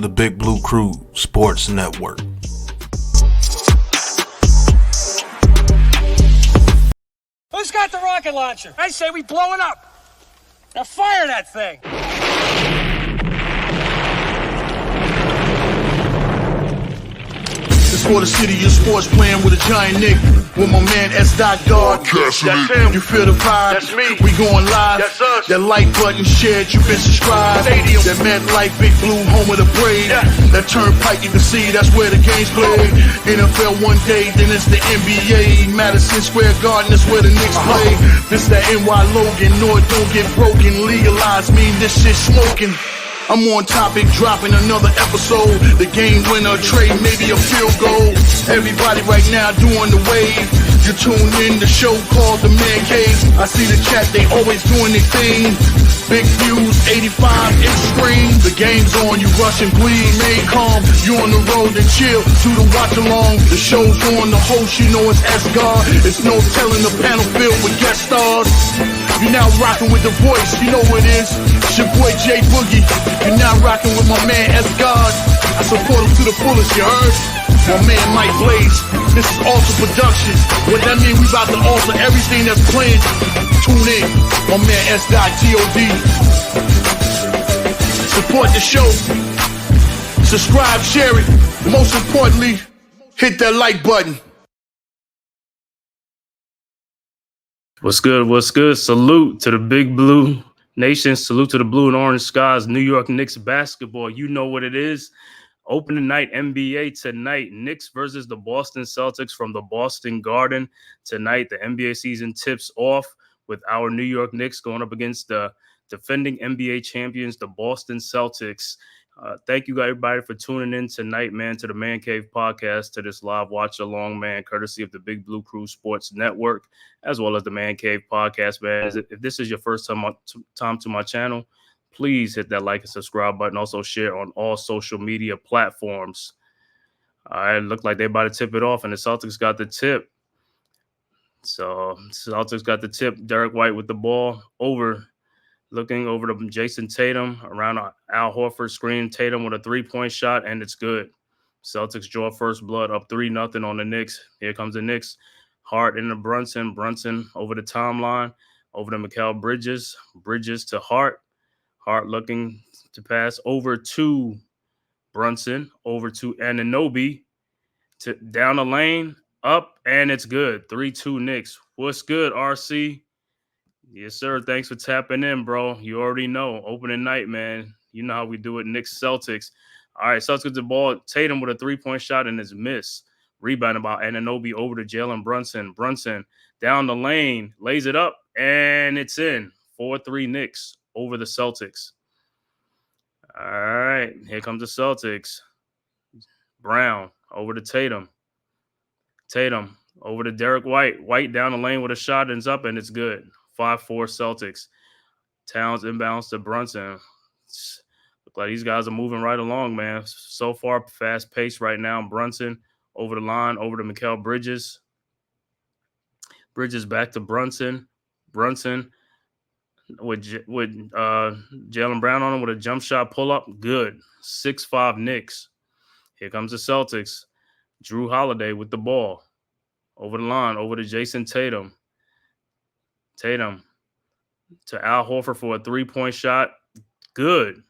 the Big Blue Crew Sports Network. Who's got the rocket launcher? I say we blow it up. Now fire that thing. It's for the city of sports, playing with a giant Nick. With my man S. God. That's him. You feel the vibe? That's me. We going live. That's us. That like button shared, you been subscribed. Stadium. That MetLife, Big Blue, home of the Braves. Yeah. That turnpike you can see, that's where the game's played. NFL one day, then it's the NBA. Madison Square Garden, that's where the Knicks play. This that NY Logan, no it don't get broken. Legalize, mean this shit smoking. I'm on topic, dropping another episode. The game winner, trade, maybe a field goal. Everybody right now doing the wave. You tune in, the show called TheMan-Cave. I see the chat, they always doing their thing. Big views, 85-inch screen. The game's on, you rush and bleed. Remain calm, you on the road and chill. Do the watch along. The show's on, the host, you know it's S-God. It's no telling the panel filled with guest stars. You're now rocking with the voice, you know what it is. It's your boy J Boogie. You're now rocking with my man S-God. I support him to the fullest, you heard? My man Mike Blaze. This is Alter Productions. What that mean, we about to alter everything that's playing. Tune in. My man S.T.O.D. Support the show. Subscribe, share it. Most importantly, hit that like button. What's good? What's good? Salute to the Big Blue Nation. Salute to the Blue and Orange Skies. New York Knicks basketball. You know what it is. Opening night NBA tonight. Knicks versus the Boston Celtics from the Boston Garden. Tonight, the NBA season tips off with our New York Knicks going up against the defending NBA champions, the Boston Celtics. Thank you, everybody, for tuning in tonight, man, to the Man-Cave podcast, to this live watch along, man, courtesy of the Big Blue Crew Sports Network, as well as the Man-Cave podcast, man. If this is your first time to my channel, please hit that like and subscribe button. Also share on all social media platforms. All right, look like they're about to tip it off, and the Celtics got the tip. So Celtics got the tip. Derek White with the ball looking over to Jason Tatum around Al Horford screen. Tatum with a three-point shot, and it's good. Celtics draw first blood up 3-0 on the Knicks. Here comes the Knicks. Hart into Brunson. Brunson over the timeline. Over to Mikal Bridges. Bridges to Hart. Hart looking to pass over to Brunson. Over to Anunoby. Down the lane. Up, and it's good. 3-2 Knicks. What's good, RC? Yes, sir. Thanks for tapping in, bro. You already know. Opening night, man. You know how we do it. Knicks, Celtics. All right, Celtics get the ball. Tatum with a three-point shot and it's missed. Rebound about Anunoby over to Jalen Brunson. Brunson down the lane. Lays it up, and it's in. 4-3 Knicks over the Celtics. All right, here comes the Celtics. Brown over to Tatum. Tatum over to Derek White. White down the lane with a shot and it's up, and it's good. 5-4 Celtics. Towns inbounds to Brunson. Look like these guys are moving right along, man. So far, fast pace right now. Brunson over the line, over to Mikal Bridges. Bridges back to Brunson. Brunson with Jaylen Brown on him with a jump shot pull up. Good. 6-5 Knicks. Here comes the Celtics. Drew Holiday with the ball. Over the line, over to Jason Tatum. Tatum to Al Horford for a three-point shot. Good.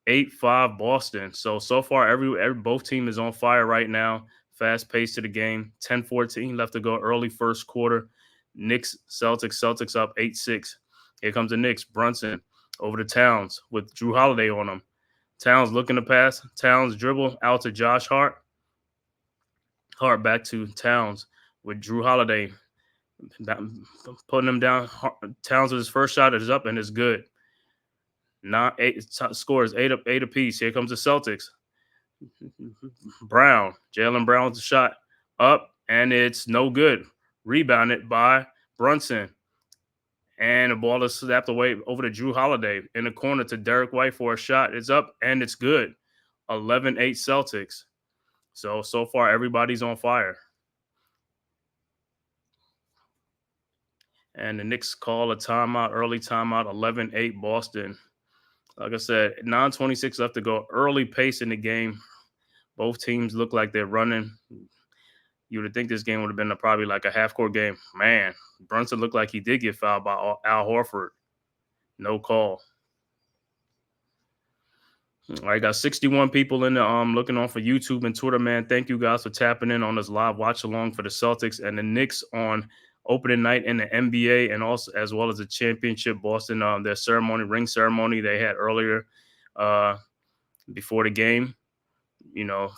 8-5 Boston. So far, both team is on fire right now. Fast pace to the game. 10-14 left to go early first quarter. Knicks, Celtics up 8-6. Here comes the Knicks. Brunson over to Towns with Drew Holiday on him. Towns looking to pass. Towns dribble out to Josh Hart. Hart back to Towns with Drew Holiday. Putting him down. Towns with his first shot is up and it's good. Scores 8 apiece. Here comes the Celtics. Jaylen Brown with the shot up and it's no good. Rebounded by Brunson. And the ball is slapped away over to Drew Holiday in the corner to Derek White for a shot. It's up and it's good. 11-8 Celtics. So far, everybody's on fire. And the Knicks call a timeout, early timeout, 11-8 Boston. Like I said, 9:26 left to go. Early pace in the game. Both teams look like they're running. You would think this game would have been probably like a half-court game. Man, Brunson looked like he did get fouled by Al Horford. No call. All right, got 61 people in the looking on for YouTube and Twitter, man. Thank you guys for tapping in on this live watch along for the Celtics and the Knicks on opening night in the NBA, and also as well as the championship Boston their ring ceremony they had earlier before the game,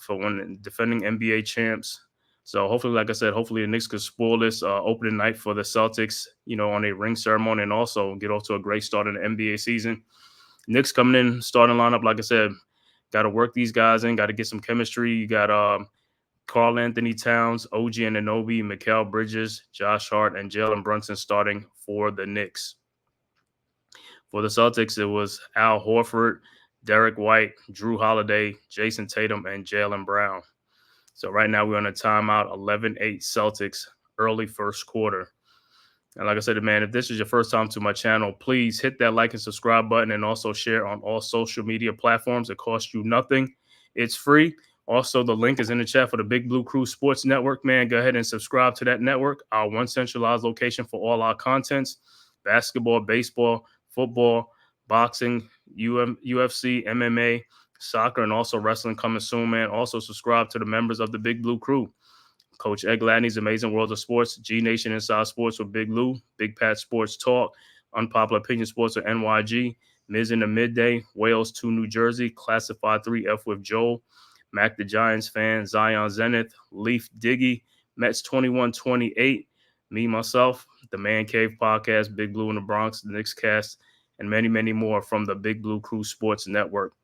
for when defending NBA champs. So hopefully, like I said, hopefully the Knicks could spoil this opening night for the Celtics, on a ring ceremony, and also get off to a great start in the NBA season. Knicks coming in, starting lineup, like I said, got to work these guys in, got to get some chemistry. You got Karl Anthony Towns, OG Anunoby, Mikal Bridges, Josh Hart, and Jalen Brunson starting for the Knicks. For the Celtics, it was Al Horford, Derek White, Drew Holiday, Jason Tatum, and Jaylen Brown. So right now we're on a timeout, 11-8 Celtics, early first quarter. And like I said, man, if this is your first time to my channel, please hit that like and subscribe button, and also share on all social media platforms. It costs you nothing. It's free. Also, the link is in the chat for the Big Blue Crew Sports Network, man. Go ahead and subscribe to that network, our one centralized location for all our contents: basketball, baseball, football, boxing, UFC, MMA, soccer, and also wrestling coming soon, man. Also, subscribe to the members of the Big Blue Crew: Coach Ed Gladney's Amazing World of Sports, G Nation Inside Sports with Big Lou, Big Pat Sports Talk, Unpopular Opinion Sports with NYG, Miz in the Midday, Wales 2 New Jersey, Classified 3F with Joel, Mac the Giants fan, Zion Zenith, Leaf Diggy, Mets 21-28, me, myself, the Man Cave Podcast, Big Blue in the Bronx, the Knicks Cast, and many, many more from the Big Blue Crew Sports Network.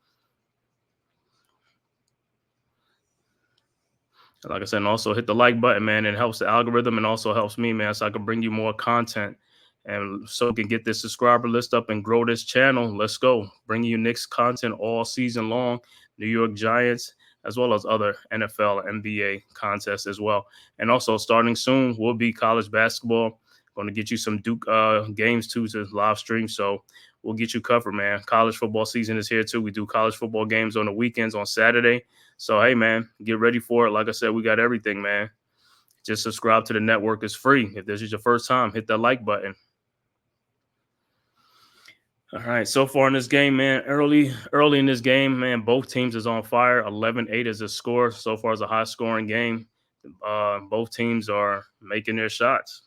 Like I said, and also hit the like button, man. It helps the algorithm and also helps me, man, so I can bring you more content and so we can get this subscriber list up and grow this channel. Let's go. Bring you Knicks content all season long, New York Giants, as well as other NFL, NBA contests as well. And also starting soon will be college basketball. Going to get you some Duke games too to live stream. So we'll get you covered, man. College football season is here too. We do college football games on the weekends on Saturday. So, hey, man, get ready for it. Like I said, we got everything, man. Just subscribe to the network. It's free. If this is your first time, hit that like button. All right, so far in this game, man, early in this game, man, both teams is on fire. 11-8 is the score. So far, it's a high-scoring game. Both teams are making their shots.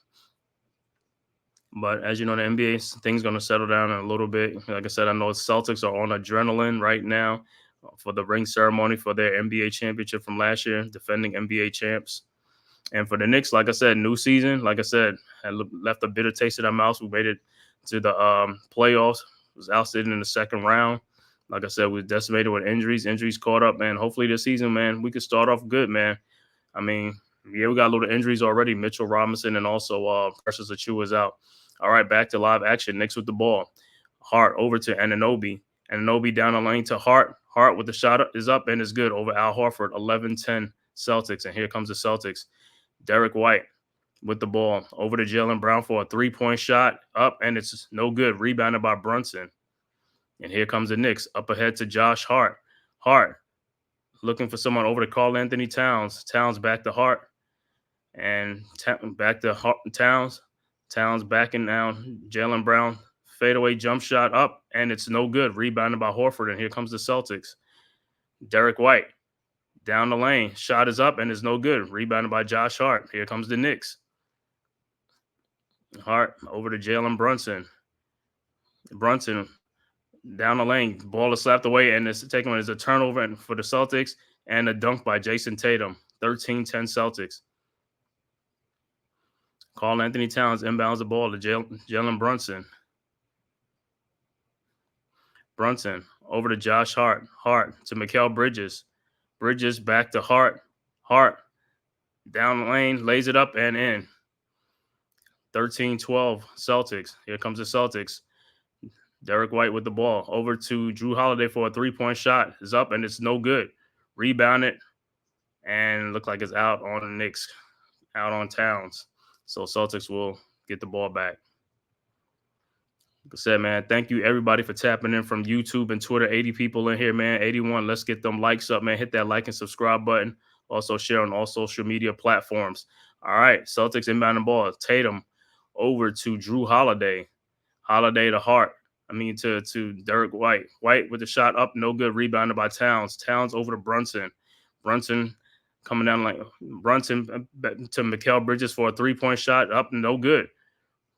But as you know, the NBA, things going to settle down in a little bit. Like I said, I know Celtics are on adrenaline right now for the ring ceremony for their NBA championship from last year, defending NBA champs. And for the Knicks, like I said, new season, like I said, had left a bitter taste in our mouths. We made it to the playoffs, was ousted in the second round. Like I said, we were decimated with injuries. Injuries caught up, man. Hopefully this season, man, we could start off good, man. I mean, yeah, we got a little injuries already. Mitchell Robinson and also Precious Achiuwa is out. All right, back to live action. Knicks with the ball. Hart over to Anunoby. Anunoby down the lane to Hart. Hart with the shot is up and is good over Al Horford. 11-10 Celtics. And here comes the Celtics. Derek White with the ball over to Jaylen Brown for a three-point shot. Up, and it's no good. Rebounded by Brunson. And here comes the Knicks. Up ahead to Josh Hart. Hart looking for someone over to Karl Anthony Towns. Towns back to Hart. And back to Towns. Towns backing down. Jaylen Brown. Fadeaway jump shot up, and it's no good. Rebounded by Horford, and here comes the Celtics. Derek White down the lane. Shot is up, and it's no good. Rebounded by Josh Hart. Here comes the Knicks. Hart over to Jalen Brunson. Brunson down the lane. Ball is slapped away, and it's taken as a turnover for the Celtics and a dunk by Jason Tatum. 13-10 Celtics. Karl Anthony Towns inbounds the ball to Jalen Brunson. Brunson over to Josh Hart. Hart to Mikal Bridges. Bridges back to Hart. Hart down the lane, lays it up and in. 13-12 Celtics. Here comes the Celtics. Derek White with the ball over to Drew Holiday for a three-point shot. Is up and it's no good. Rebounded and look like it's out on the Knicks, out on Towns. So Celtics will get the ball back. Like I said, man, thank you everybody for tapping in from YouTube and Twitter. 80 people in here, man. 81. Let's get them likes up, man. Hit that like and subscribe button. Also share on all social media platforms. All right, Celtics inbound the ball. Tatum over to Drew Holiday. Holiday to Hart. To Derek White. White with the shot up, no good. Rebounded by Towns. Towns over to Brunson. Brunson coming down like Brunson to Mikal Bridges for a 3-point shot. Up, no good.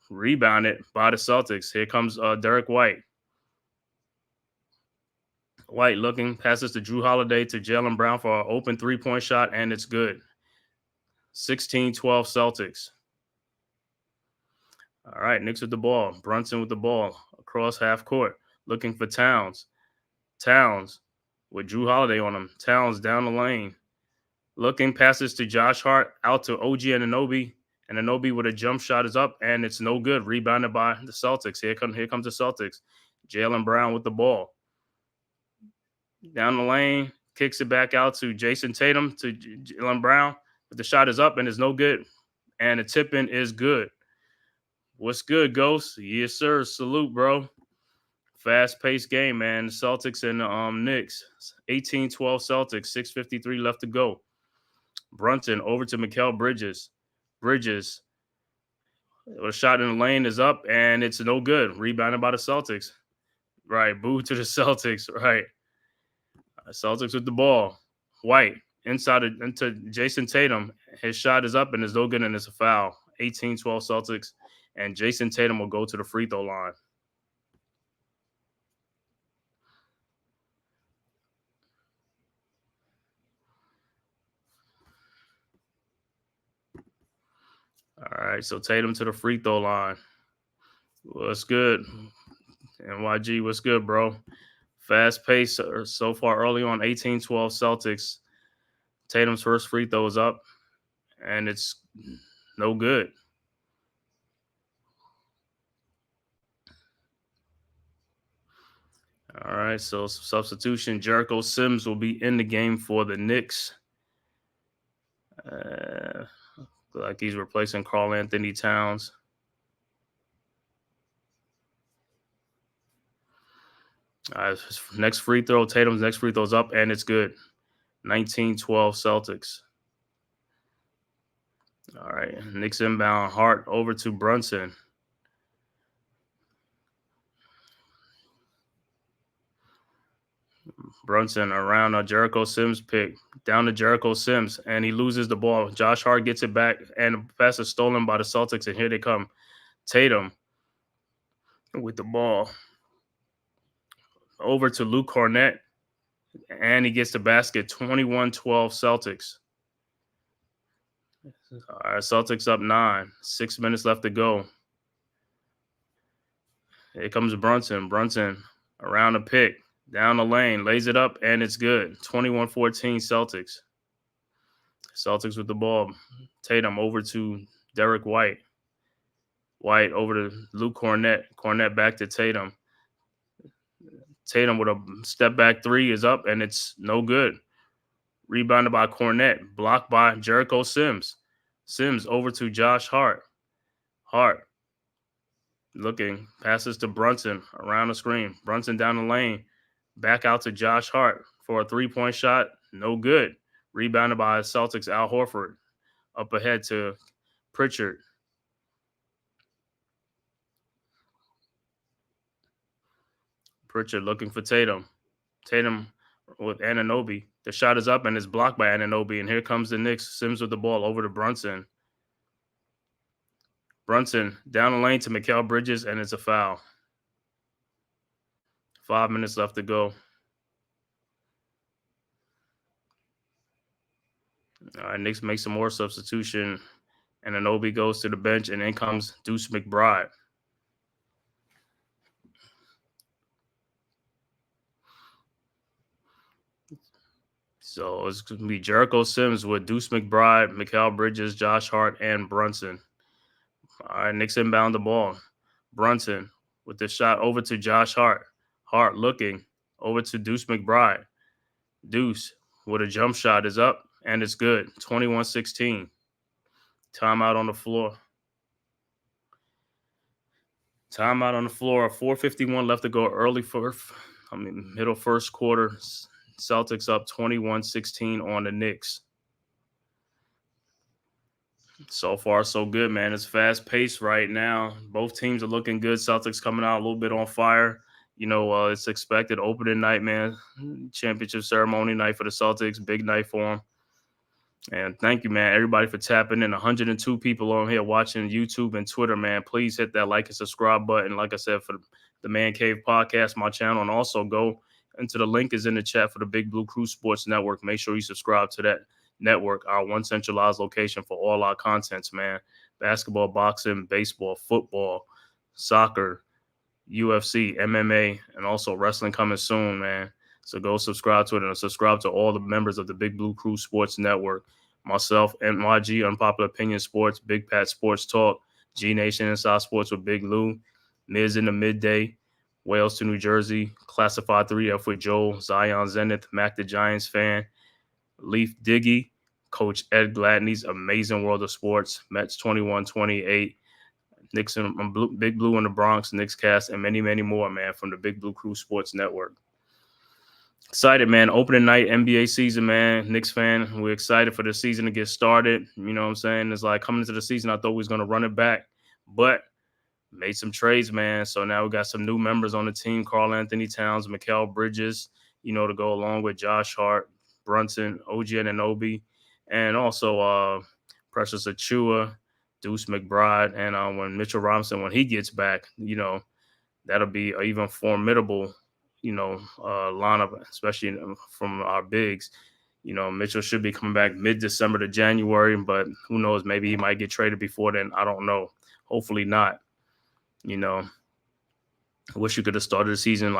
Rebounded by the Celtics. Here comes Derek White. White looking, passes to Drew Holiday to Jaylen Brown for an open 3-point shot, and it's good. 16-12 Celtics. All right, Knicks with the ball. Brunson with the ball across half court, looking for Towns. Towns with Drew Holiday on him. Towns down the lane. Looking, passes to Josh Hart, out to OG Anunoby. And Anunoby with a jump shot is up, and it's no good. Rebounded by the Celtics. Here comes the Celtics. Jaylen Brown with the ball. Down the lane, kicks it back out to Jason Tatum to Jaylen Brown. But the shot is up, and it's no good. And the tip-in is good. What's good, Ghost? Yes, sir. Salute, bro. Fast-paced game, man. The Celtics and Knicks. 18-12 Celtics. 6:53 left to go. Brunson over to Mikal Bridges. Bridges. A shot in the lane is up, and it's no good. Rebounded by the Celtics. Right. Boo to the Celtics. Right. Celtics with the ball. White into Jason Tatum. His shot is up, and it's no good, and it's a foul. 18-12 Celtics. And Jason Tatum will go to the free throw line. All right, so Tatum to the free throw line. What's good? NYG, what's good, bro? Fast pace so far early on, 18-12 Celtics. Tatum's first free throw is up, and it's no good. All right, so substitution. Jericho Sims will be in the game for the Knicks. Like he's replacing Karl Anthony Towns. Next free throw. Tatum's next free throw is up, and it's good. 19-12 Celtics. All right, Knicks inbound. Hart over to Brunson. Brunson around a Jericho Sims pick. Down to Jericho Sims, and he loses the ball. Josh Hart gets it back, and the pass is stolen by the Celtics, and here they come. Tatum with the ball. Over to Luke Cornett, and he gets the basket. 21-12 Celtics. All right, Celtics up 9. 6 minutes left to go. Here comes Brunson. Brunson around the pick. Down the lane, lays it up, and it's good. 21-14 Celtics. Celtics with the ball. Tatum over to Derek White. White over to Luke Cornett. Cornett back to Tatum. Tatum with a step back three is up, and it's no good. Rebounded by Cornett. Blocked by Jericho Sims. Sims over to Josh Hart. Hart looking. Passes to Brunson around the screen. Brunson down the lane. Back out to Josh Hart for a 3-point shot. No good. Rebounded by Celtics Al Horford. Up ahead to Pritchard. Pritchard looking for Tatum. Tatum with Anunoby. The shot is up and is blocked by Anunoby. And here comes the Knicks. Sims with the ball over to Brunson. Brunson down the lane to Mikal Bridges, and it's a foul. 5 minutes left to go. All right, Knicks make some more substitution, and Anunoby goes to the bench, and in comes Deuce McBride. So it's going to be Jericho Sims with Deuce McBride, Mikal Bridges, Josh Hart, and Brunson. All right, Knicks inbound the ball. Brunson with the shot over to Josh Hart. Hart looking over to Deuce McBride. Deuce with a jump shot is up, and it's good. 21-16. Timeout on the floor. Timeout on the floor. 4:51 left to go. Middle first quarter. Celtics up 21-16 on the Knicks. So far, so good, man. It's fast paced right now. Both teams are looking good. Celtics coming out a little bit on fire. It's expected opening night, man. Championship ceremony night for the Celtics. Big night for them. And thank you, man, everybody for tapping in. 102 people on here watching YouTube and Twitter, man. Please hit that like and subscribe button. Like I said, for the Man-Cave podcast, my channel. And also go into the link is in the chat for the Big Blue Crew Sports Network. Make sure you subscribe to that network, our one centralized location for all our contents, man. Basketball, boxing, baseball, football, soccer, UFC, MMA, and also wrestling coming soon, man. So go subscribe to it and subscribe to all the members of the Big Blue Crew Sports Network. Myself, NYG, Unpopular Opinion Sports, Big Pat Sports Talk, G Nation Inside Sports with Big Lou, Miz in the Midday, Wales to New Jersey, Classified 3F with Joel, Zion Zenith, Mac the Giants fan, Leaf Diggy, Coach Ed Gladney's Amazing World of Sports, Mets 21-28, Knicks and Big Blue in the Bronx, Knicks Cast, and many, many more, man, from the Big Blue Crew Sports Network. Excited, man. Opening night NBA season, man. Knicks fan. We're excited for the season to get started. You know what I'm saying? It's like coming into the season, I thought we was going to run it back, but made some trades, man. So now we got some new members on the team. Karl Anthony Towns, Mikal Bridges, to go along with Josh Hart, Brunson, OG Anunoby, and also Precious Achua, Deuce McBride. And when Mitchell Robinson, when he gets back, that'll be an even formidable lineup, especially from our bigs. Mitchell should be coming back mid-December to January, but who knows? Maybe he might get traded before then. I don't know. Hopefully not. I wish you could have started the season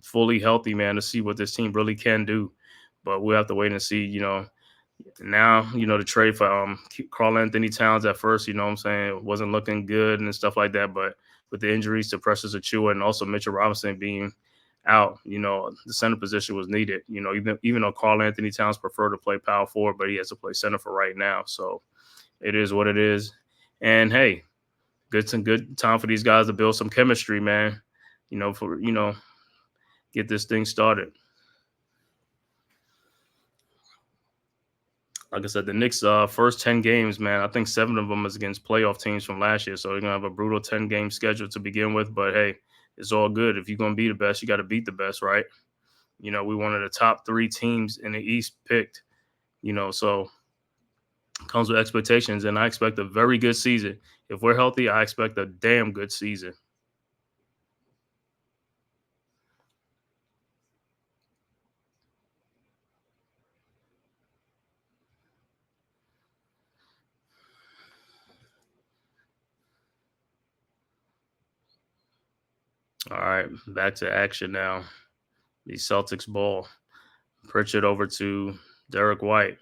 fully healthy, man, to see what this team really can do. But we'll have to wait and see. Now, the trade for Karl Anthony Towns at first, what I'm saying, it wasn't looking good and stuff like that. But with the injuries to Precious Achua and also Mitchell Robinson being out, the center position was needed. Even though Karl Anthony Towns preferred to play power forward, but he has to play center for right now. So it is what it is. And hey, good time for these guys to build some chemistry, man. Get this thing started. Like I said, the Knicks' first 10 games, man, I think 7 of them is against playoff teams from last year. So they're going to have a brutal 10-game schedule to begin with. But, hey, it's all good. If you're going to be the best, you got to beat the best, right? We one of the top 3 teams in the East picked, so comes with expectations. And I expect a very good season. If we're healthy, I expect a damn good season. All right, back to action now. The Celtics ball. Pritchard over to Derek White.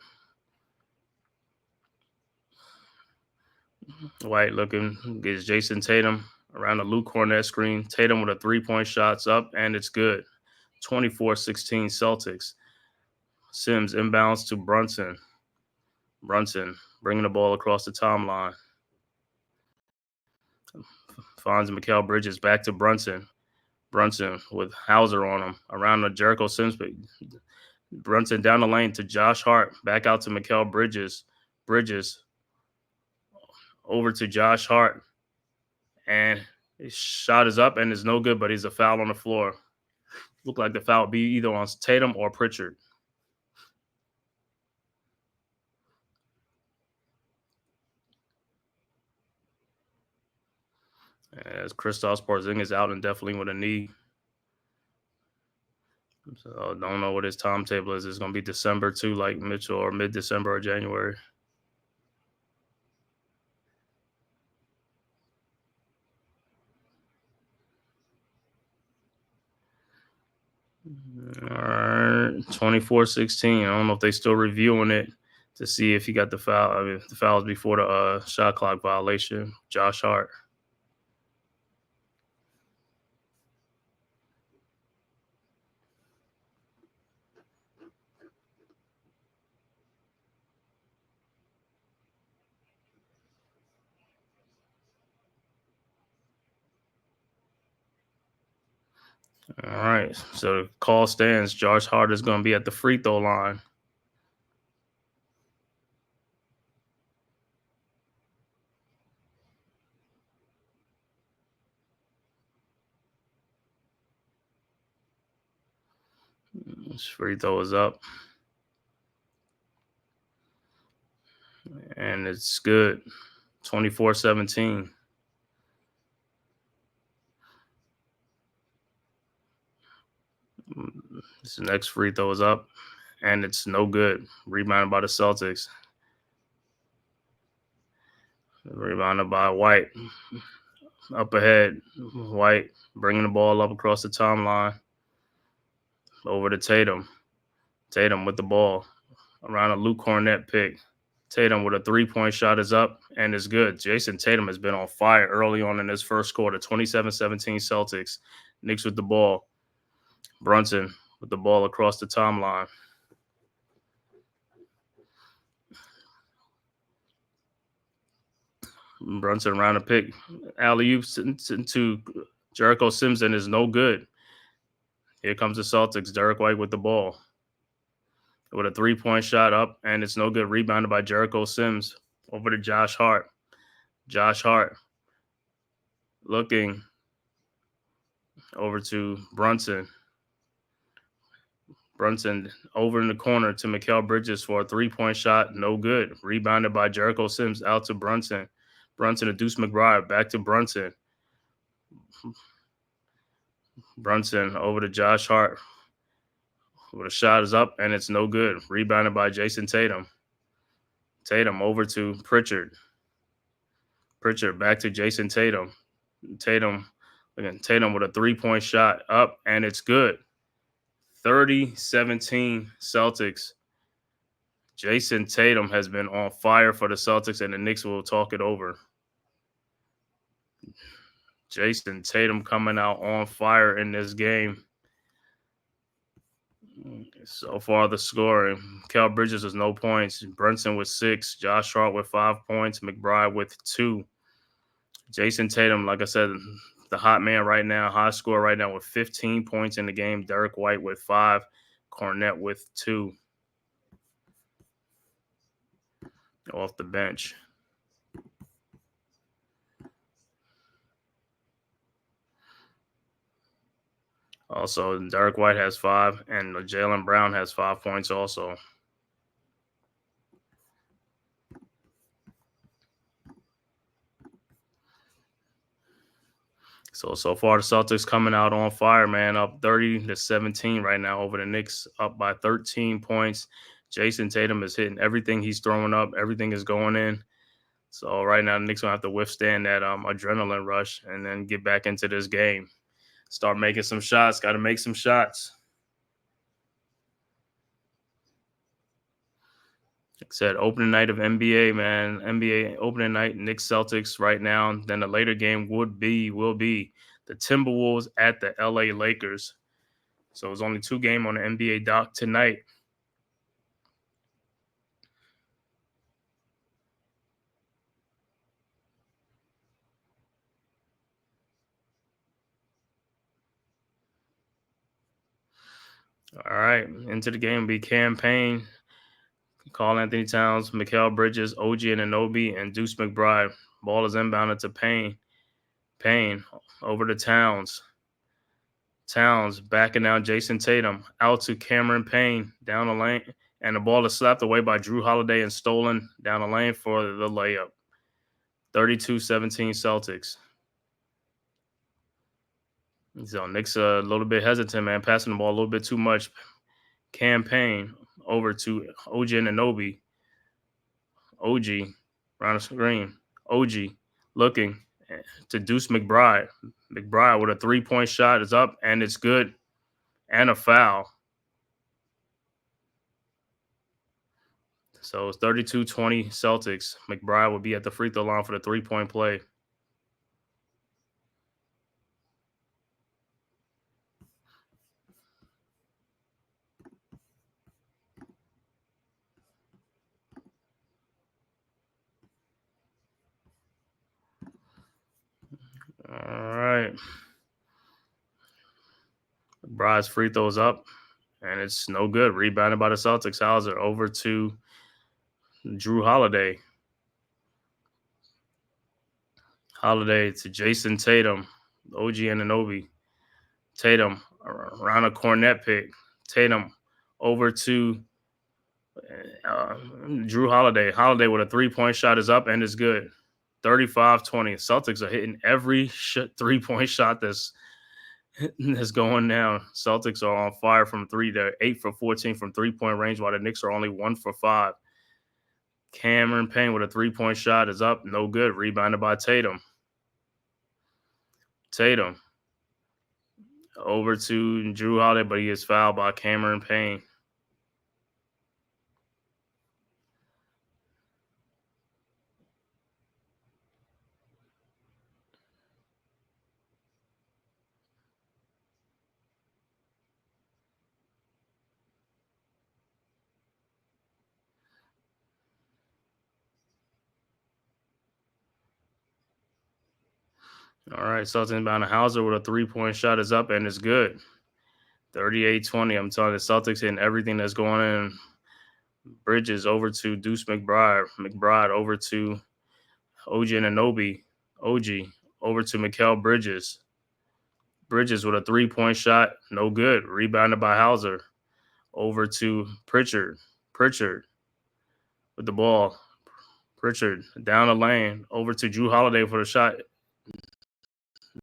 White looking, gets Jason Tatum around the Luke Cornett screen. Tatum with a 3-point shot's up, and it's good. 24-16 Celtics. Sims inbounds to Brunson. Brunson bringing the ball across the timeline. Finds Mikal Bridges back to Brunson. Brunson with Hauser on him around the Jericho Sims. Brunson down the lane to Josh Hart. Back out to Mikal Bridges. Bridges over to Josh Hart. And his shot is up and is no good, but he's a foul on the floor. Looked like the foul would be either on Tatum or Pritchard. As Kristaps Porzingis out indefinitely with a knee. So don't know what his timetable is. It's going to be December too, like Mitchell, or mid-December or January. All right, 24-16. I don't know if they're still reviewing it to see if he got the foul. I mean, the fouls before the shot clock violation. Josh Hart. All right. So the call stands. Josh Hart is going to be at the free throw line. His free throw is up. And it's good. 24-17. This next free throw is up. And it's no good. Rebounded by the Celtics. Rebounded by White. Up ahead. White bringing the ball up across the timeline. Over to Tatum. Tatum with the ball. Around a Luke Cornett pick. Tatum with a three-point shot is up and is good. Jason Tatum has been on fire early on in this first quarter. 27-17 Celtics. Knicks with the ball. Brunson with the ball across the timeline. Brunson around a pick. Alley-oop to Jericho Simpson is no good. Here comes the Celtics. Derek White with the ball. With a three-point shot up, and it's no good. Rebounded by Jericho Sims. Over to Josh Hart. Josh Hart looking over to Brunson. Brunson over in the corner to Mikal Bridges for a three-point shot. No good. Rebounded by Jericho Sims out to Brunson. Brunson to Deuce McBride. Back to Brunson. Brunson over to Josh Hart. Well, the shot is up, and it's no good. Rebounded by Jason Tatum. Tatum over to Pritchard. Pritchard back to Jason Tatum. Tatum with a three-point shot up, and it's good. 30-17 Celtics. Jason Tatum has been on fire for the Celtics, and the Knicks will talk it over. Jason Tatum coming out on fire in this game. So far, the scoring. Cal Bridges with no points. Brunson with 6. Josh Hart with 5 points. McBride with 2. Jason Tatum, like I said, the hot man right now, high score right now with 15 points in the game. Derek White with 5. Cornett with 2. Off the bench. Also, Derek White has 5, and Jaylen Brown has 5 points also. So far the Celtics coming out on fire, man. Up 30-17 right now over the Knicks, up by 13 points. Jason Tatum is hitting everything he's throwing up. Everything is going in. So right now the Knicks going to have to withstand that adrenaline rush and then get back into this game. Start making some shots. Got to make some shots. Like I said, opening night of NBA, man. NBA opening night, Knicks Celtics right now. Then the later game will be the Timberwolves at the LA Lakers. So it's only 2 games on the NBA dock tonight. All right, into the game will be Cam Payne, Karl Anthony Towns, Mikal Bridges, OG Anunoby, and Deuce McBride. Ball is inbounded to Payne. Payne over to Towns. Towns backing down Jason Tatum. Out to Cameron Payne down the lane. And the ball is slapped away by Drew Holiday and stolen down the lane for the layup. 32-17 Celtics. So Knicks a little bit hesitant, man, passing the ball a little bit too much. Cam Payne over to OG Anunoby. OG around the screen. OG looking to Deuce McBride. McBride with a 3-point shot is up, and it's good. And a foul. So it's 32-20 Celtics. McBride will be at the free throw line for the 3-point play. All right. McBride's free throws up, and it's no good. Rebounded by the Celtics. Hauser over to Drew Holiday. Holiday to Jason Tatum. OG Anunoby. Tatum around a Cornet pick. Tatum over to Drew Holiday. Holiday with a 3-point shot is up and is good. 35-20. Celtics are hitting every 3-point shot that's going down. Celtics are on fire from three. They're 8 for 14 from 3-point range, while the Knicks are only 1 for 5. Cameron Payne with a 3-point shot is up. No good. Rebounded by Tatum. Tatum over to Drew Holiday, but he is fouled by Cameron Payne. All right, Celtics inbound to Hauser with a 3-point shot is up and it's good. 38-20. I'm telling you, the Celtics hitting everything that's going in. Bridges over to Deuce McBride. McBride over to OG Anunoby. OG over to Mikal Bridges. Bridges with a 3-point shot. No good. Rebounded by Hauser. Over to Pritchard. Pritchard with the ball. Pritchard down the lane. Over to Drew Holiday for the shot.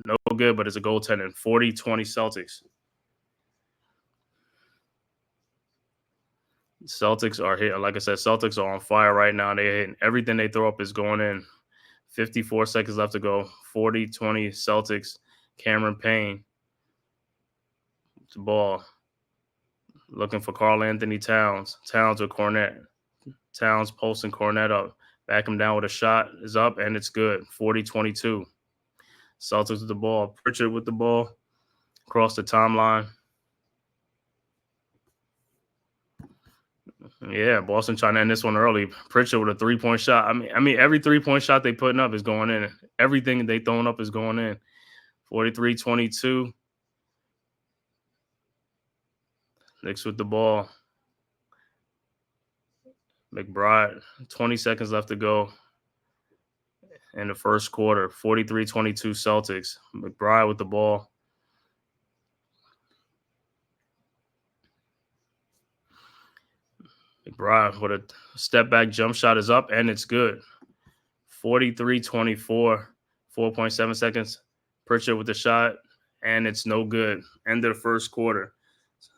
No good, but it's a goaltending. 40-20 Celtics. Celtics are here. Like I said, Celtics are on fire right now. They're hitting everything they throw up is going in. 54 seconds left to go. 40-20 Celtics. Cameron Payne. The ball. Looking for Karl Anthony Towns. Towns with Cornet. Towns posting Cornet up. Back him down with a shot. Is up, and it's good. 40-22. Celtics with the ball. Pritchard with the ball. Across the timeline. Yeah, Boston trying to end this one early. Pritchard with a 3-point shot. I mean, every 3-point shot they putting up is going in. Everything they throwing up is going in. 43-22. Knicks with the ball. McBride, 20 seconds left to go in the first quarter. 43-22 Celtics. McBride with the ball. McBride with a step-back jump shot is up, and it's good. 43-24, 4.7 seconds. Pritchard with the shot, and it's no good. End of the first quarter.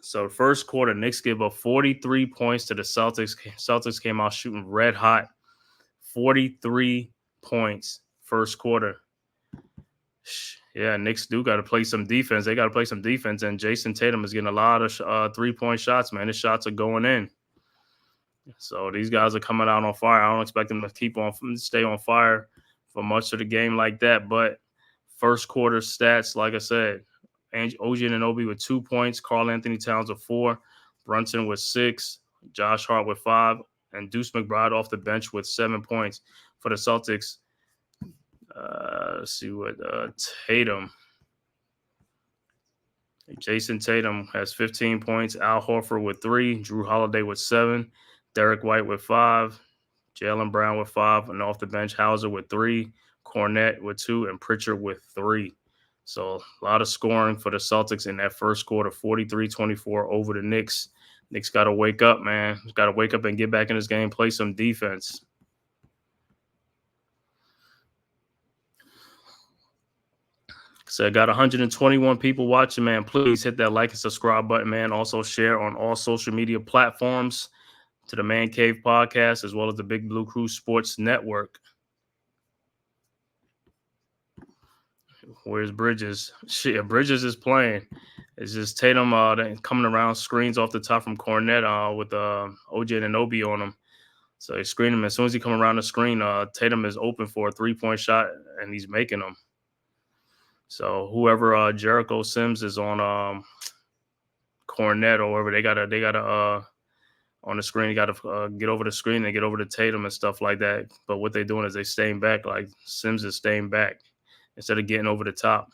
So first quarter, Knicks give up 43 points to the Celtics. Celtics came out shooting red hot. 43 points first quarter. Yeah, Knicks do got to play some defense. They got to play some defense, and Jason Tatum is getting a lot of 3-point shots, man. His shots are going in. So these guys are coming out on fire. I don't expect them to stay on fire for much of the game like that. But first quarter stats, like I said, OG Anunoby with 2 points, Karl Anthony Towns with 4, Brunson with 6, Josh Hart with 5, and Deuce McBride off the bench with 7 points for the Celtics. Let's see what Tatum. Jason Tatum has 15 points. Al Horford with 3, Drew Holiday with 7, Derek White with 5, Jaylen Brown with 5, and off the bench, Hauser with 3, Cornet with 2, and Pritchard with 3. So a lot of scoring for the Celtics in that first quarter, 43-24 over the Knicks. Knicks got to wake up, man. Got to wake up and get back in this game, play some defense. So I got 121 people watching, man. Please hit that like and subscribe button, man. Also share on all social media platforms to the Man-Cave podcast, as well as the Big Blue Crew Sports Network. Where's Bridges? Shit, Bridges is playing. It's just Tatum coming around screens off the top from Cornet with OG Anunoby on him. So he's screening him. As soon as he comes around the screen, Tatum is open for a 3-point shot, and he's making them. So whoever Jericho Sims is on Cornet or whoever, they gotta on the screen. You gotta get over the screen and get over to Tatum and stuff like that. But what they're doing is they staying back. Like Sims is staying back instead of getting over the top.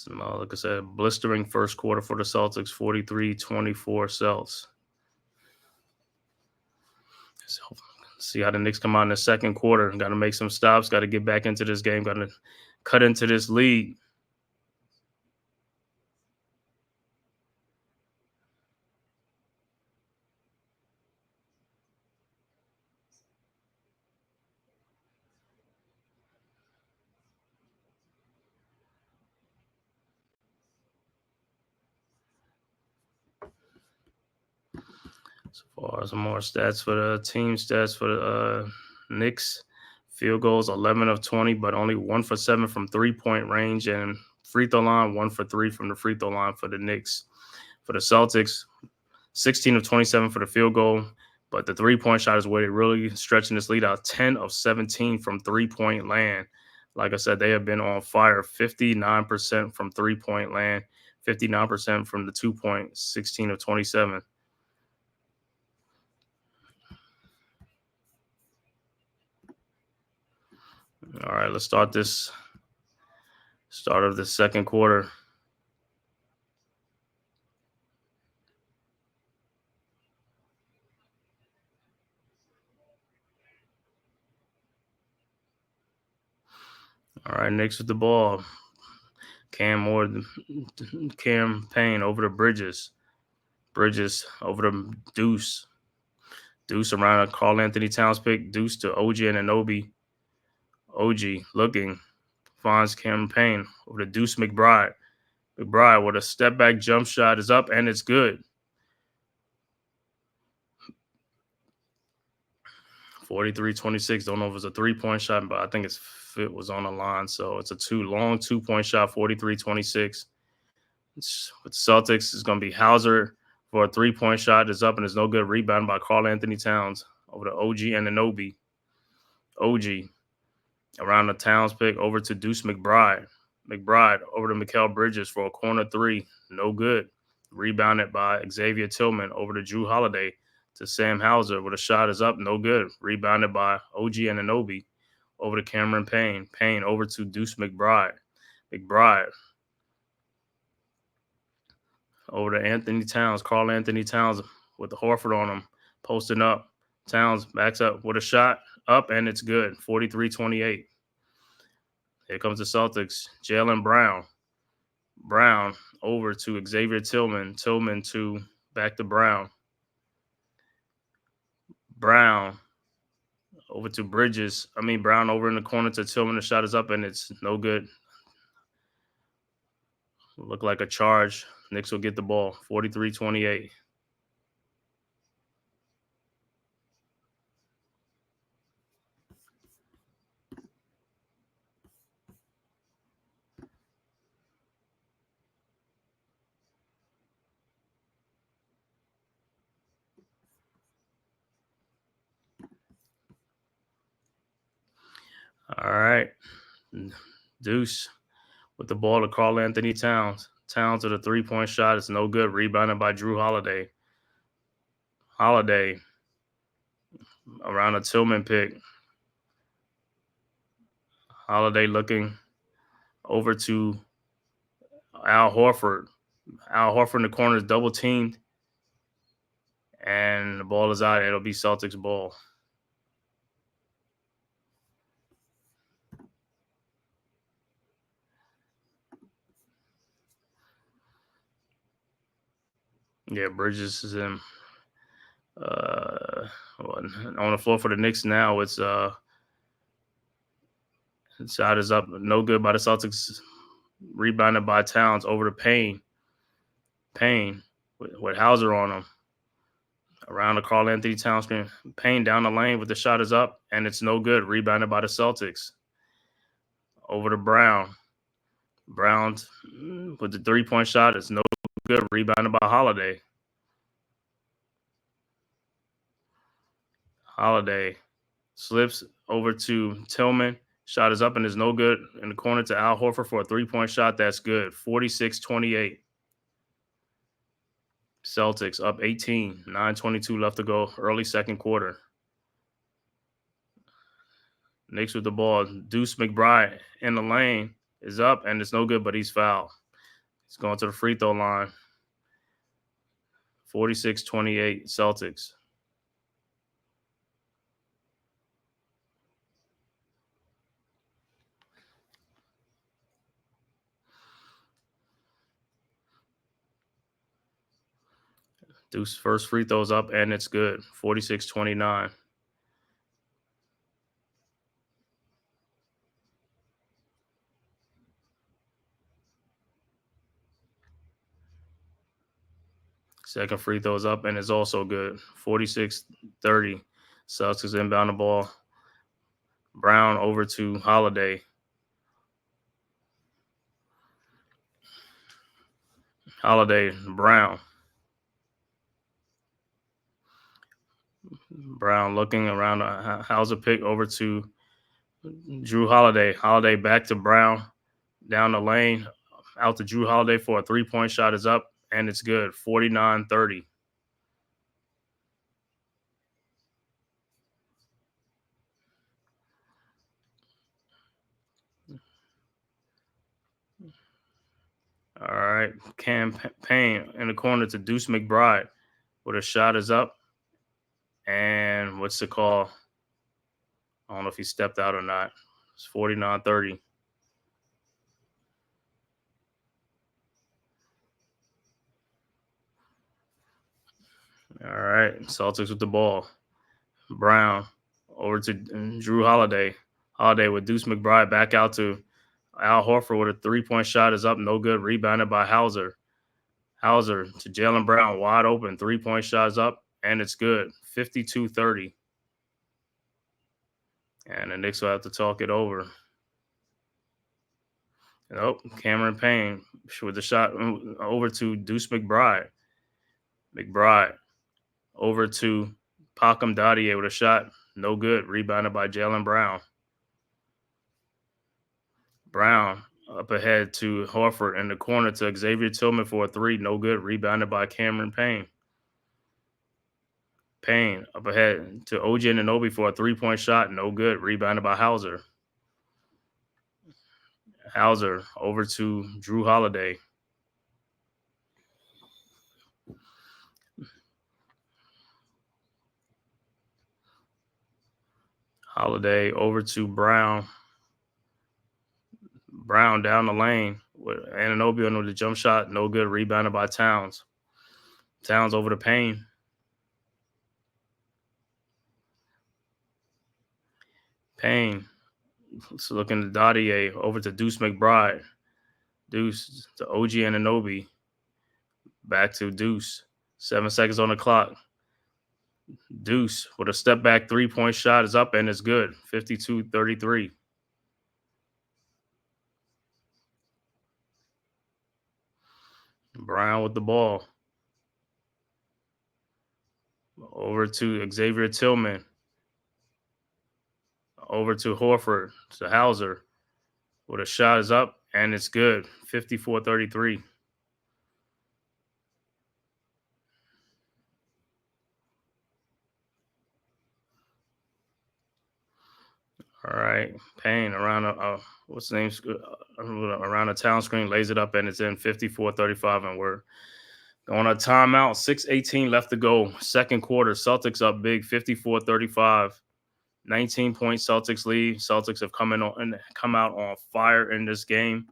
Like I said, blistering first quarter for the Celtics, 43-24 Celts. So, see how the Knicks come out in the second quarter. Got to make some stops. Got to get back into this game. Got to cut into this lead. As far as more stats for the team stats for the Knicks, field goals 11 of 20, but only 1 for 7 from 3-point range, and free throw line 1 for 3 from the free throw line for the Knicks. For the Celtics, 16 of 27 for the field goal, but the 3-point shot is where they're really stretching this lead out. 10 of 17 from 3-point land. Like I said, they have been on fire. 59% from 3-point land, 59% from the 2-point, 16 of 27. All right, let's start this start of the second quarter. All right, Knicks with the ball. Cam Payne over to Bridges. Bridges over to Deuce. Deuce around a Karl Anthony Towns pick. Deuce to OG Anunoby. OG looking. Finds Cam Payne over to Deuce McBride. McBride with a step back jump shot is up and it's good. 43-26. Don't know if it was a 3-point shot, but I think it was on the line. So it's a long 2-point shot, 43-26. With Celtics, it's going to be Hauser for a 3-point shot. Is up and it's no good. Rebound by Karl Anthony Towns over to OG Anunoby. OG around the Towns pick over to Deuce McBride. McBride over to Mikal Bridges for a corner 3. No good. Rebounded by Xavier Tillman over to Drew Holiday to Sam Hauser with a shot is up. No good. Rebounded by OG Anunoby over to Cameron Payne. Payne over to Deuce McBride. McBride over to Anthony Towns. Karl Anthony Towns with the Horford on him. Posting up. Towns backs up with a shot. Up and it's good. 43-28. Here comes the Celtics. Jaylen Brown. Brown over to Xavier Tillman. Tillman to back to Brown. Brown over to Bridges. Brown over in the corner to Tillman. The shot is up and it's no good. Look like a charge. Knicks will get the ball. 43-28. All right. Deuce with the ball to Karl Anthony Towns. Towns with a 3-point shot. It's no good. Rebounded by Drew Holiday. Holiday around a Tillman pick. Holiday looking over to Al Horford. Al Horford in the corner is double teamed. And the ball is out. It'll be Celtics ball. Yeah, Bridges is in. On the floor for the Knicks now. It's shot is up. No good by the Celtics. Rebounded by Towns over to Payne. Payne with Hauser on him. Around the Karl Anthony Towns screen. Payne down the lane with the shot is up, and it's no good. Rebounded by the Celtics. Over to Brown. Brown with the 3-point shot. It's no good. Rebounded by Holiday. Holiday slips over to Tillman. Shot is up and is no good. In the corner to Al Horford for a 3-point shot. That's good. 46-28. Celtics up 18. 9:22 left to go. Early second quarter. Knicks with the ball. Deuce McBride in the lane is up and it's no good, but he's fouled. He's going to the free throw line. 46-28 Celtics. Deuce first free throws up, and it's good. 46-29. Second free throws up, and it's also good. 46-30. Celtics inbound the ball. Brown over to Holiday. Brown. Brown looking around a Hauser pick over to Drew Holiday. Holiday back to Brown. Down the lane. Out to Drew Holiday for a three-point shot is up, and it's good. 49-30. All right. Campaign in the corner to Deuce McBride. With a shot is up. And what's the call? I don't know if he stepped out or not. It's 49-30. All right. Celtics with the ball. Brown over to Drew Holiday. Holiday with Deuce McBride back out to Al Horford with a three-point shot is up. No good. Rebounded by Hauser. Hauser to Jaylen Brown. Wide open. Three-point shot is up. And it's good. 52-30. And the Knicks will have to talk it over. Nope. Cameron Payne with the shot over to Deuce McBride. McBride over to Pacom Dadier with a shot. No good. Rebounded by Jaylen Brown. Brown up ahead to Horford in the corner to Xavier Tillman for a three. No good. Rebounded by Cameron Payne. Payne up ahead to OG Anunoby for a three-point shot. No good. Rebounded by Hauser. Hauser over to Drew Holiday. Holiday over to Brown. Brown down the lane with Anunoby on the jump shot. No good. Rebounded by Towns. Towns over to Payne. Payne. So looking to Dadier over to Deuce McBride. Deuce to OG Anunoby. Back to Deuce. 7 seconds on the clock. Deuce with a step back three-point shot is up and it's good. 52-33. Brown with the ball. Over to Xavier Tillman. Over to Horford. To Hauser. With a shot is up and it's good. 54-33. All right, Payne around what's the name? Around the town screen, lays it up, and it's in 54-35, and we're going on timeout. 6:18 left to go. Second quarter, Celtics up big, 54-35. 19-point Celtics lead. Celtics have come out on fire in this game.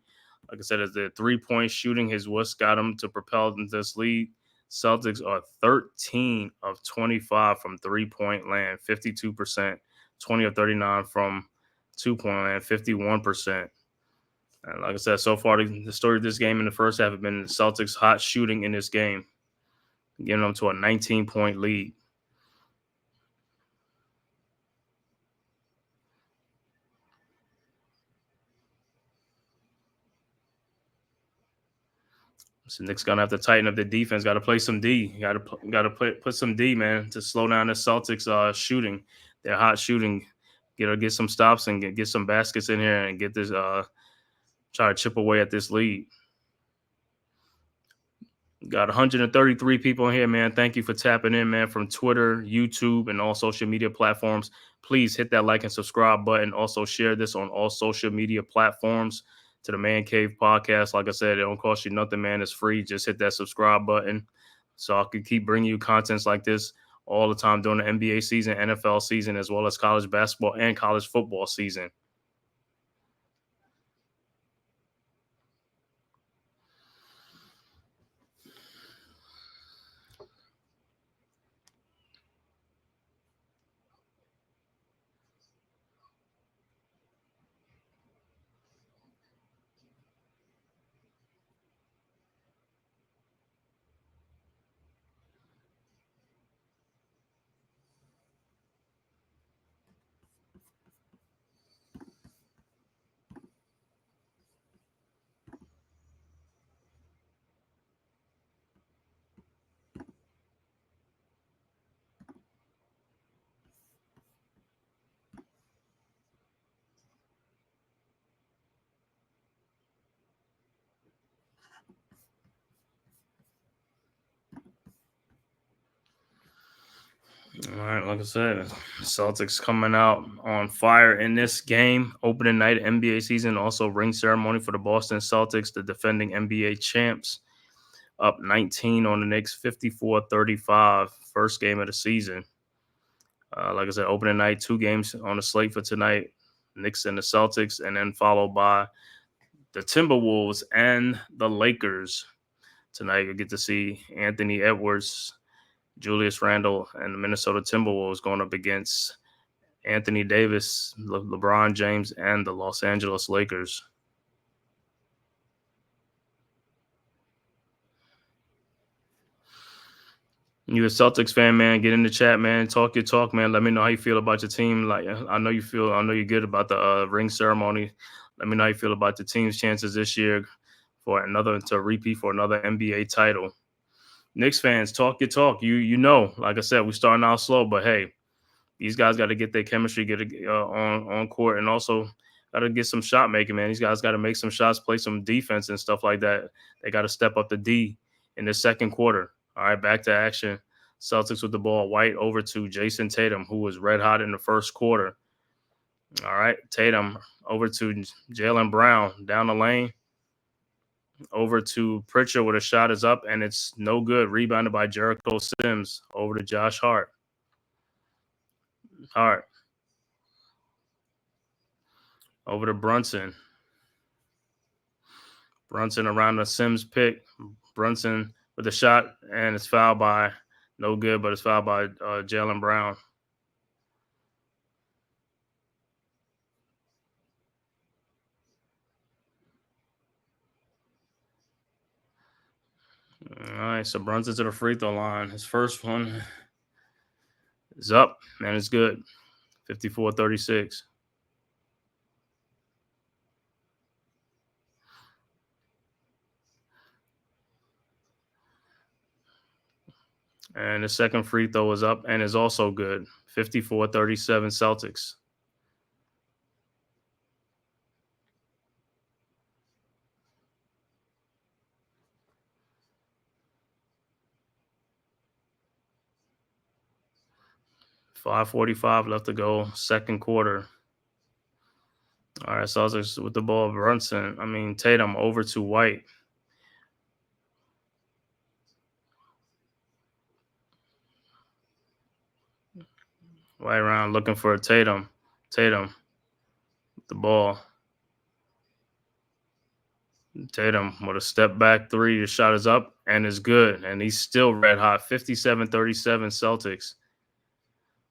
Like I said, as the three-point shooting is what's got them to propel into this lead. Celtics are 13 of 25 from three-point land, 52%. 20 of 39 from two-point land, 51%. And like I said, so far, the story of this game in the first half has been the Celtics hot shooting in this game, getting them to a 19-point lead. So Knicks gonna have to tighten up the defense. Got to play some D. Got to put some D, man, to slow down the Celtics shooting. They're hot shooting. Get some stops and get some baskets in here and get this. Try to chip away at this lead. Got 133 people in here, man. Thank you for tapping in, man, from Twitter, YouTube, and all social media platforms. Please hit that like and subscribe button. Also share this on all social media platforms. to the Man-Cave podcast. Like I said, it don't cost you nothing, man. It's free. Just hit that subscribe button so I can keep bringing you contents like this all the time during the NBA season, NFL season, as well as college basketball and college football season. All right, like I said, Celtics coming out on fire in this game. Opening night NBA season, also ring ceremony for the Boston Celtics, the defending NBA champs, up 19 on the Knicks, 54-35, first game of the season. Like I said, opening night, 2 games on the slate for tonight, Knicks and the Celtics, and then followed by the Timberwolves and the Lakers. Tonight, you'll get to see Anthony Edwards, Julius Randle, and the Minnesota Timberwolves going up against Anthony Davis, LeBron James, and the Los Angeles Lakers. You a Celtics fan, man? Get in the chat, man. Talk your talk, man. Let me know how you feel about your team. Like I know you're good about the ring ceremony. Let me know how you feel about the team's chances this year to repeat for another NBA title. Knicks fans, talk your talk. You know, like I said, we're starting out slow, but hey, these guys got to get their chemistry on court, and also got to get some shot making, man. These guys got to make some shots, play some defense and stuff like that. They got to step up the D in the second quarter. All right, back to action. Celtics with the ball. White over to Jason Tatum, who was red hot in the first quarter. All right, Tatum over to Jaylen Brown down the lane. Over to Pritchard with a shot is up, and it's no good. Rebounded by Jericho Sims. Over to Josh Hart. Hart. Over to Brunson. Brunson around the Sims pick. Brunson with a shot, and it's fouled by, no good, but it's fouled by Jaylen Brown. All right, so Brunson to the free throw line. His first one is up, and it's good. 54-36. And the second free throw is up and is also good. 54-37 Celtics. .545 left to go, second quarter. All right, Celtics with the ball. Tatum over to White. Right around looking for Tatum. Tatum with the ball. Tatum with a step back three. The shot is up and is good. And he's still red hot. 57-37 Celtics.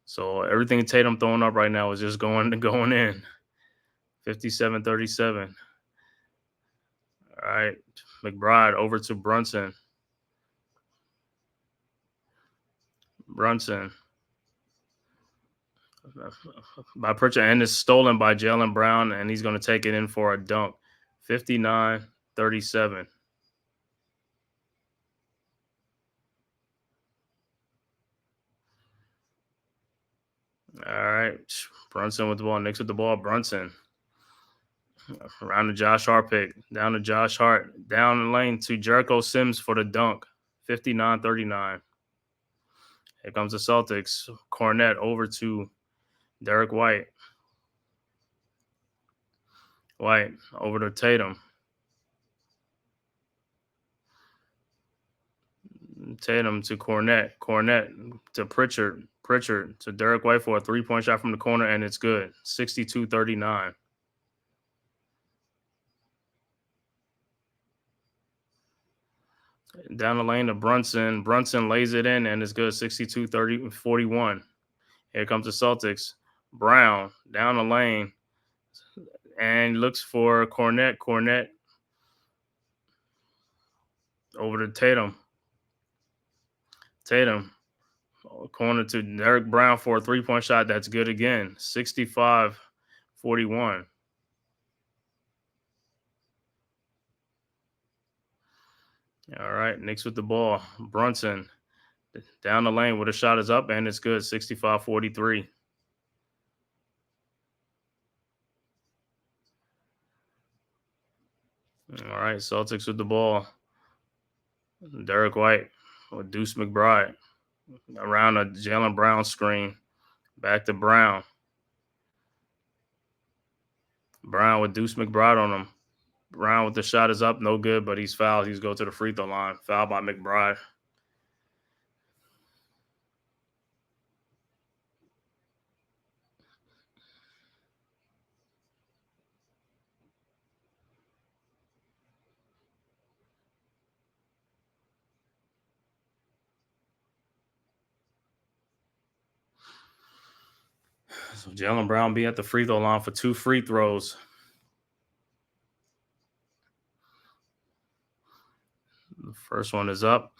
So everything Tatum throwing up right now is just going in. 57-37. All right. McBride over to Brunson. Brunson. By Pritchard, and is stolen by Jaylen Brown, and he's going to take it in for a dunk. 59-37. All right. Brunson with the ball. Knicks with the ball. Brunson. Around to Josh Hart pick. Down to Josh Hart. Down the lane to Jericho Sims for the dunk. 59-39. Here comes the Celtics. Cornette over to Derek White. White over to Tatum. Tatum to Cornette. Cornette to Pritchard. Pritchard to Derek White for a three-point shot from the corner, and it's good. 62-39. Down the lane to Brunson. Brunson lays it in, and it's good. 62-41. Here comes the Celtics. Brown down the lane and looks for Cornette. Cornette over to Tatum. Tatum corner to Derek Brown for a three-point shot. That's good again. 65-41. All right, Knicks with the ball. Brunson down the lane where the shot is up, and it's good. 65-43. All right, Celtics with the ball. Derek White with Deuce McBride around a Jaylen Brown screen. Back to Brown. Brown with Deuce McBride on him. Brown with the shot is up, no good, but he's fouled. He's go to the free throw line. Fouled by McBride. So Jaylen Brown be at the free throw line for 2 free throws. The first one is up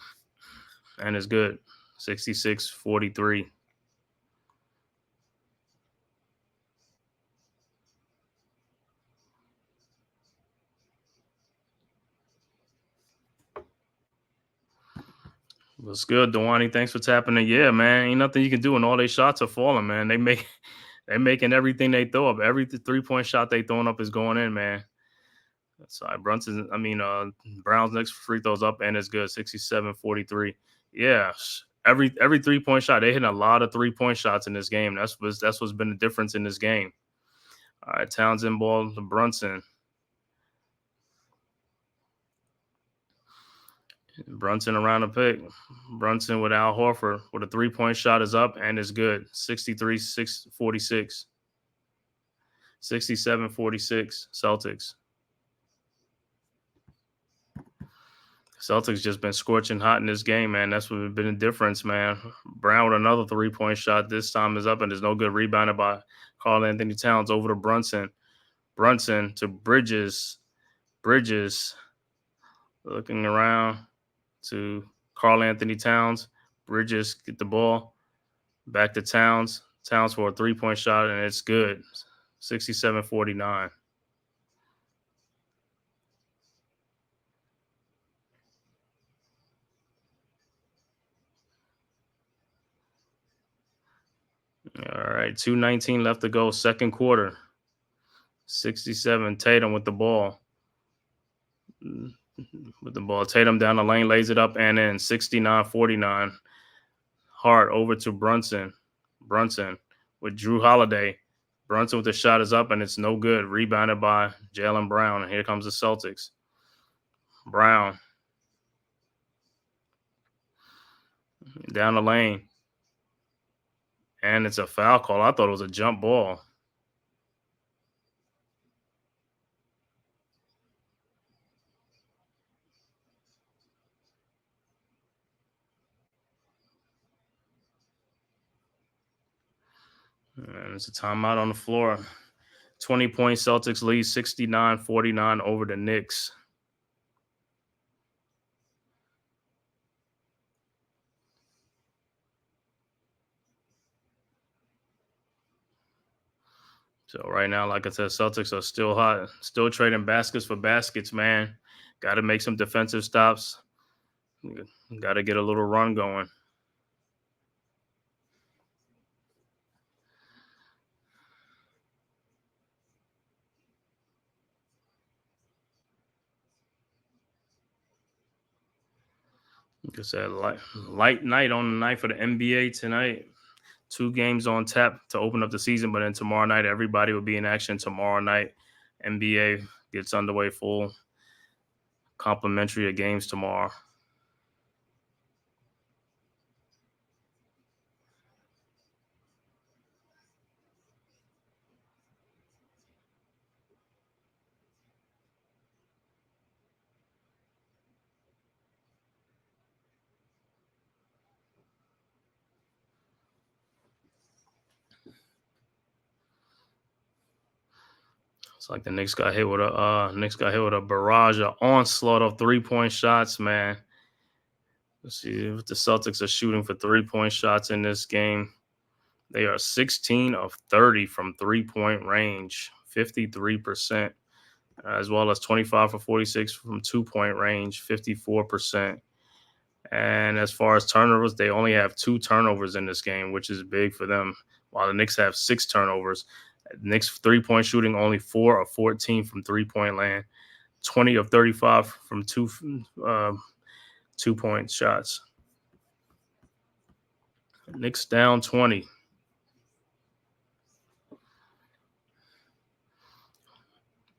and is good. 66-43. What's good, Dewani? Thanks for tapping in. Yeah, man. Ain't nothing you can do when all their shots are falling, man. They're making everything they throw up. Every 3-point shot they throwing up is going in, man. Sorry, Brown's next free throws up and it's good. 67-43. Yeah. Every 3-point shot. They hitting a lot of 3-point shots in this game. That's what's been the difference in this game. All right, Townsend ball to Brunson. Brunson around the pick. Brunson with Al Horford with a 3-point shot is up and is good. 63-46. 67-46 Celtics. Celtics just been scorching hot in this game, man. That's what's been the difference, man. Brown with another 3-point shot. This time is up and there's no good. Rebounded by Karl-Anthony Towns over to Brunson. Brunson to Bridges. Bridges looking around to Karl-Anthony Towns. Bridges get the ball. Back to Towns. Towns for a 3-point shot, and it's good. 67-49. All right, 2:19 left to go, second quarter. 67, Tatum with the ball. Tatum down the lane, lays it up and in. 69-49. Hart over to Brunson. Brunson with Drew Holiday. Brunson with the shot is up and it's no good. Rebounded by Jaylen Brown. And here comes the Celtics. Brown down the lane. And it's a foul call. I thought it was a jump ball. And it's a timeout on the floor. 20-point Celtics lead, 69-49 over the Knicks. So right now, like I said, Celtics are still hot, still trading baskets for baskets, man. Got to make some defensive stops. Got to get a little run going. Like I said, light night on the night for the NBA tonight. 2 games on tap to open up the season, but then tomorrow night, everybody will be in action tomorrow night. NBA gets underway full complimentary of games tomorrow. It's like the Knicks got hit with a barrage of onslaught of 3-point shots, man. Let's see if the Celtics are shooting for 3-point shots in this game. They are 16 of 30 from 3-point range, 53%, as well as 25 for 46 from 2-point range, 54%. And as far as turnovers, they only have 2 turnovers in this game, which is big for them, while the Knicks have 6 turnovers. Knicks 3-point shooting only 4 of 14 from 3-point land, 20 of 35 from 2-point shots. Knicks down 20.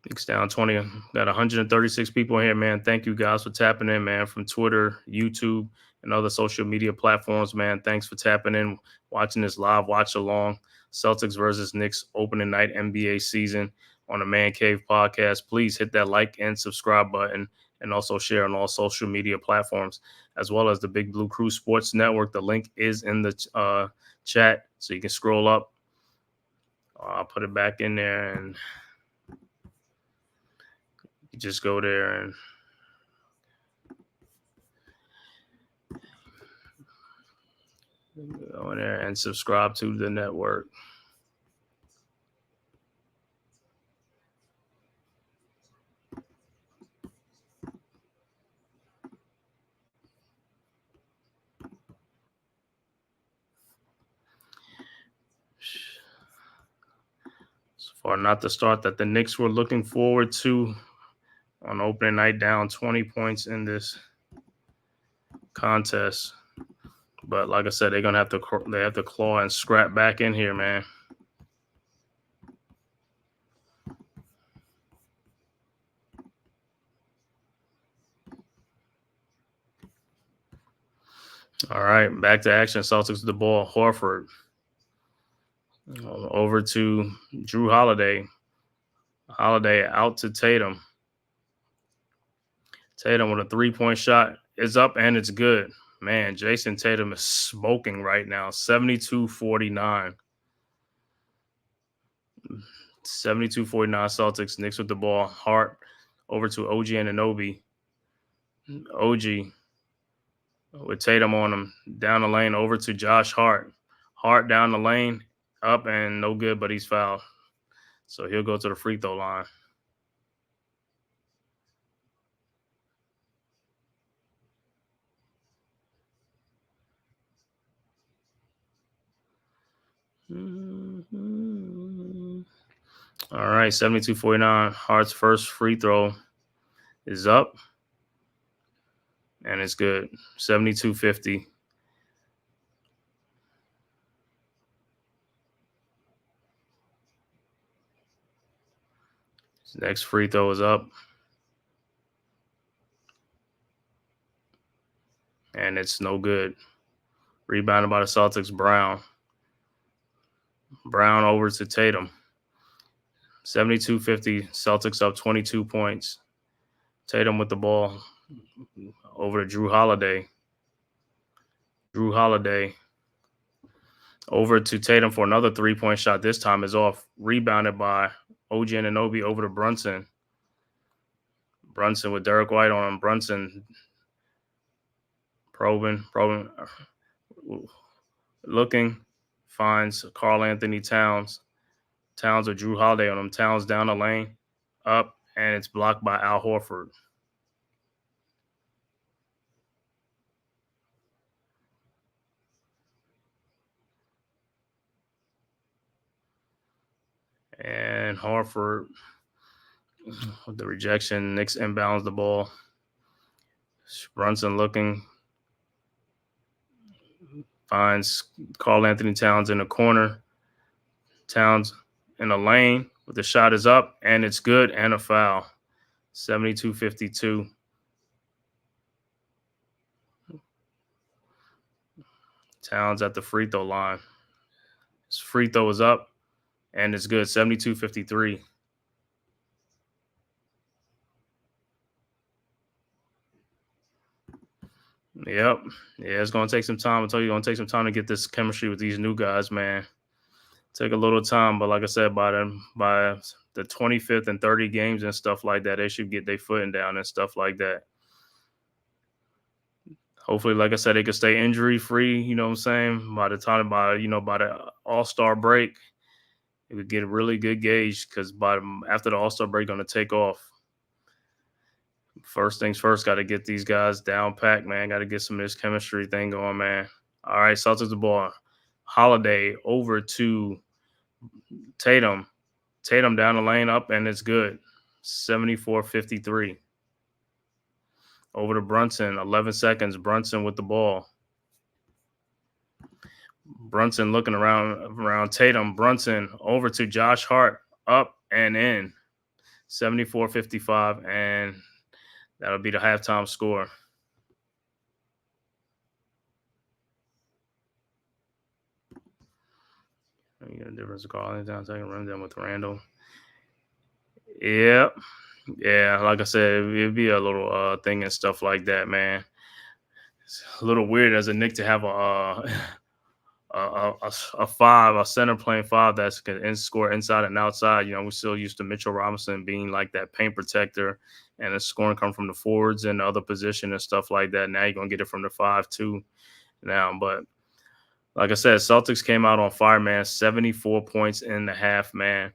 Knicks down 20. Got 136 people here, man. Thank you guys for tapping in, man, from Twitter, YouTube, and other social media platforms, man. Thanks for tapping in, watching this live watch along. Celtics versus Knicks opening night NBA season on the Man-Cave podcast. Please hit that like and subscribe button, and also share on all social media platforms, as well as the Big Blue Crew Sports Network. The link is in the chat, so you can scroll up. I'll put it back in there, and you just go there and go in there and subscribe to the network. So far, not the start that the Knicks were looking forward to on opening night, down 20 points in this contest. But like I said, they have to claw and scrap back in here, man. All right, back to action. Celtics with the ball. Horford over to Drew Holiday. Holiday out to Tatum. Tatum with a 3-point shot is up, and it's good. Man, Jason Tatum is smoking right now. 72-49. 72-49 Celtics. Knicks with the ball. Hart over to OG Anunoby. OG with Tatum on him. Down the lane over to Josh Hart. Hart down the lane. Up and no good, but he's fouled. So he'll go to the free throw line. All right, 72-49. Hart's first free throw is up, and it's good. 72-50. Next free throw is up, and it's no good. Rebounded by the Celtics, Brown. Brown over to Tatum. 72-50, Celtics up 22 points. Tatum with the ball over to Drew Holiday. Drew Holiday over to Tatum for another 3-point shot. This time is off. Rebounded by OG Anunoby over to Brunson. Brunson with Derek White on him. Brunson probing, looking, finds Karl Anthony Towns. Towns with Drew Holiday on him. Towns down the lane, up, and it's blocked by Al Horford. And Horford with the rejection. Knicks inbounds the ball. Brunson looking. Finds Karl Anthony Towns in the corner. Towns in the lane. But the shot is up, and it's good, and a foul. 72-52. Towns at the free throw line. His free throw is up, and it's good. 72-53. Yep. Yeah, it's going to take some time. I told you, it's going to take some time to get this chemistry with these new guys, man. Take a little time, but like I said, by the 25th and 30 games and stuff like that, they should get their footing down and stuff like that. Hopefully, like I said, they can stay injury free. You know what I'm saying? By the All-Star break, it would get a really good gauge because after the All-Star break, going to take off. First things first, got to get these guys down packed, man. Got to get some of this chemistry thing going, man. All right, Celtics the ball. Holiday over to Tatum. Tatum down the lane up, and it's good. 74-53. Over to Brunson. 11 seconds. Brunson with the ball. Brunson looking around Tatum. Brunson over to Josh Hart. Up and in. 74-55, and that'll be the halftime score. You get a difference of call. Down second, run down with Randall. Yep. Yeah, like I said, it'd be a little thing and stuff like that, man. It's a little weird as a Knick to have a center playing five that's can score inside and outside. You know, we're still used to Mitchell Robinson being like that paint protector, and the scoring come from the forwards and the other position and stuff like that. Now you're gonna get it from the 5-2 now, but. Like I said, Celtics came out on fire, man. 74 points in the half, man.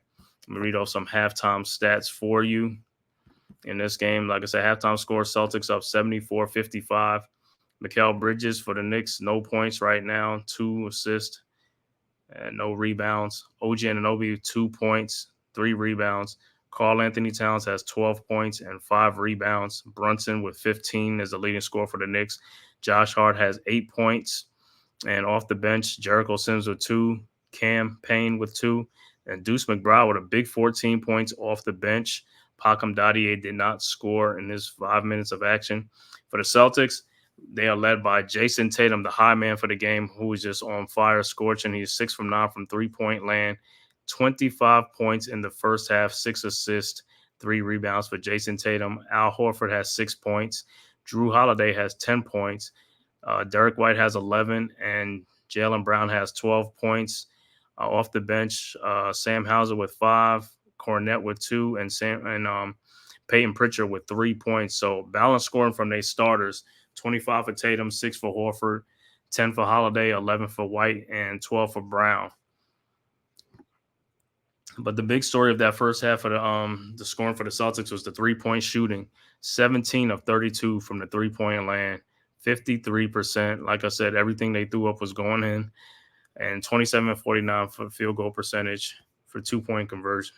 Let me read off some halftime stats for you in this game. Like I said, halftime score, Celtics up 74-55. Mikal Bridges for the Knicks, no points right now, 2 assists and no rebounds. OG Anunoby, 2 points, 3 rebounds. Karl Anthony Towns has 12 points and 5 rebounds. Brunson with 15 is the leading scorer for the Knicks. Josh Hart has 8 points. And off the bench, Jericho Sims with 2, Cam Payne with 2, and Deuce McBride with a big 14 points off the bench. Pacom Dadier did not score in his 5 minutes of action. For the Celtics, they are led by Jason Tatum, the high man for the game, who is just on fire, scorching. He's 6 from 9 from three-point land, 25 points in the first half, 6 assists, 3 rebounds for Jason Tatum. Al Horford has 6 points. Drew Holiday has 10 points. Derek White has 11, and Jaylen Brown has 12 points. Off the bench, Sam Hauser with 5, Cornette with 2, and Peyton Pritchard with 3 points. So balanced scoring from their starters: 25 for Tatum, 6 for Horford, 10 for Holiday, 11 for White, and 12 for Brown. But the big story of that first half of the scoring for the Celtics was the 3-point shooting: 17 of 32 from the 3-point land. 53%. Like I said, everything they threw up was going in, and 27-49 for field goal percentage for 2-point conversion.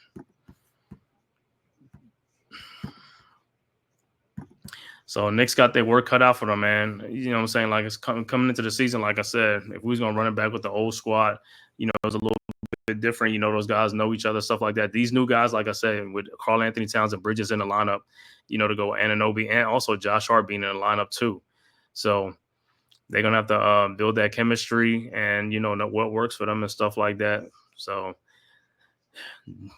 So Knicks got their work cut out for them, man. You know what I'm saying? Like, it's coming into the season, like I said, if we was going to run it back with the old squad, you know, it was a little bit different. You know, those guys know each other, stuff like that. These new guys, like I said, with Karl Anthony Towns and Bridges in the lineup, you know, to go Anunoby, and also Josh Hart being in the lineup too. So they're going to have to build that chemistry and, you know what works for them and stuff like that. So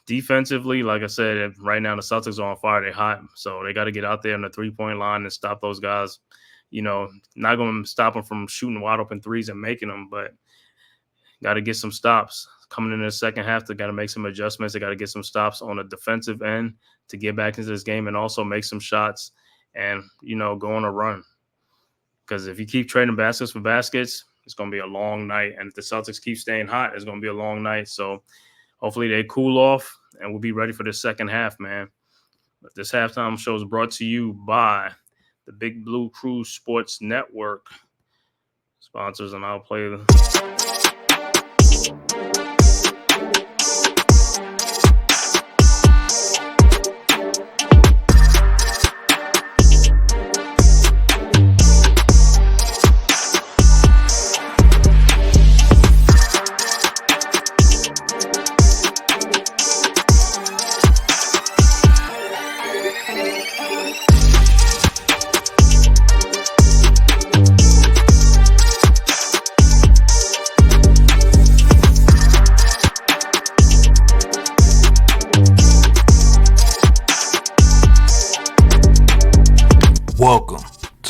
defensively, like I said, right now the Celtics are on fire. They're hot. So they got to get out there on the 3-point line and stop those guys. You know, not going to stop them from shooting wide open threes and making them, but got to get some stops. Coming in the second half, they got to make some adjustments. They got to get some stops on the defensive end to get back into this game and also make some shots and, you know, go on a run. Because if you keep trading baskets for baskets, it's going to be a long night. And if the Celtics keep staying hot, it's going to be a long night. So hopefully they cool off and we'll be ready for the second half, man. But this halftime show is brought to you by the Big Blue Crew Sports Network. Sponsors, and I'll play them.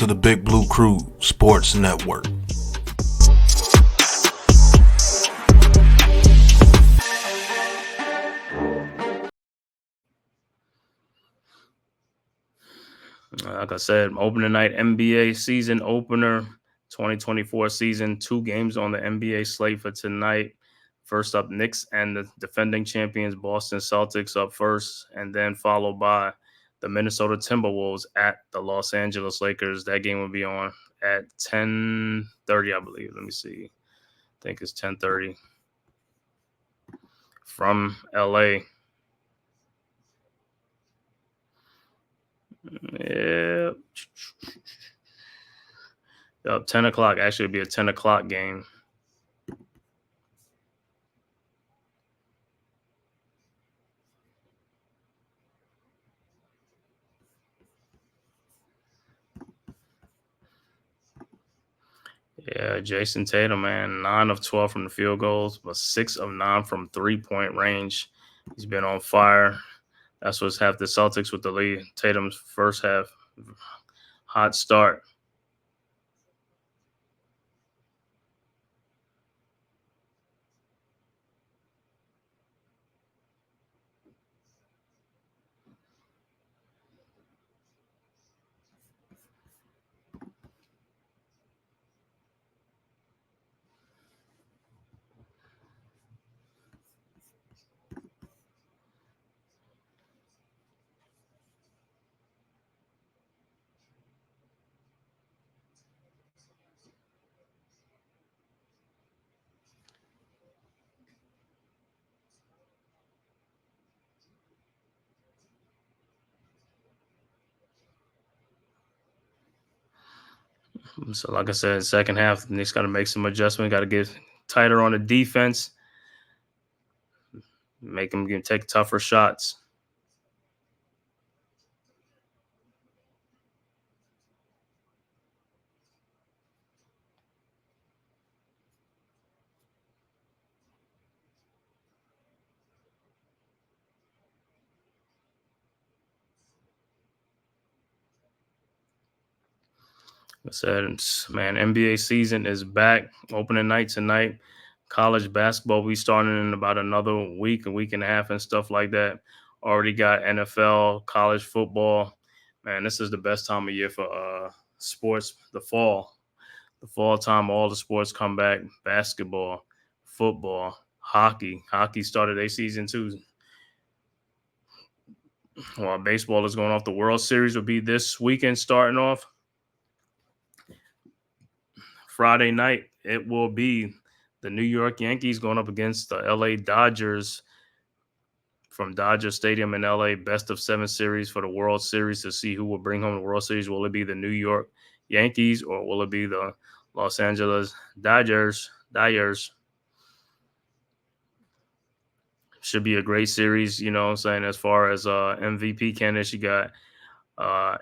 to the Big Blue Crew Sports Network. Like I said, opening night NBA season opener, 2024 season. 2 games on the NBA slate for tonight. First up, Knicks and the defending champions Boston Celtics up first, and then followed by the Minnesota Timberwolves at the Los Angeles Lakers. That game will be on at 10:30, I believe. Let me see. I think it's 10:30 from LA. Yeah. 10 o'clock. Actually, it'll be a 10 o'clock game. Yeah, Jason Tatum, man, 9 of 12 from the field goals, but 6 of 9 from 3-point range. He's been on fire. That's what's half the Celtics with the lead. Tatum's first half, hot start. So, like I said, second half, Knicks got to make some adjustment. Got to get tighter on the defense, make them take tougher shots. I said, man, NBA season is back. Opening night tonight. College basketball we starting in about another week, a week and a half, and stuff like that. Already got NFL, college football. Man, this is the best time of year for sports. The fall time, all the sports come back. Basketball, football, hockey. Hockey started their season too. While baseball is going off, the World Series will be this weekend starting off. Friday night, it will be the New York Yankees going up against the LA Dodgers from Dodger Stadium in LA. Best of 7 series for the World Series to see who will bring home the World Series. Will it be the New York Yankees or will it be the Los Angeles Dodgers? Should be a great series, you know what I'm saying? As far as MVP candidates, you got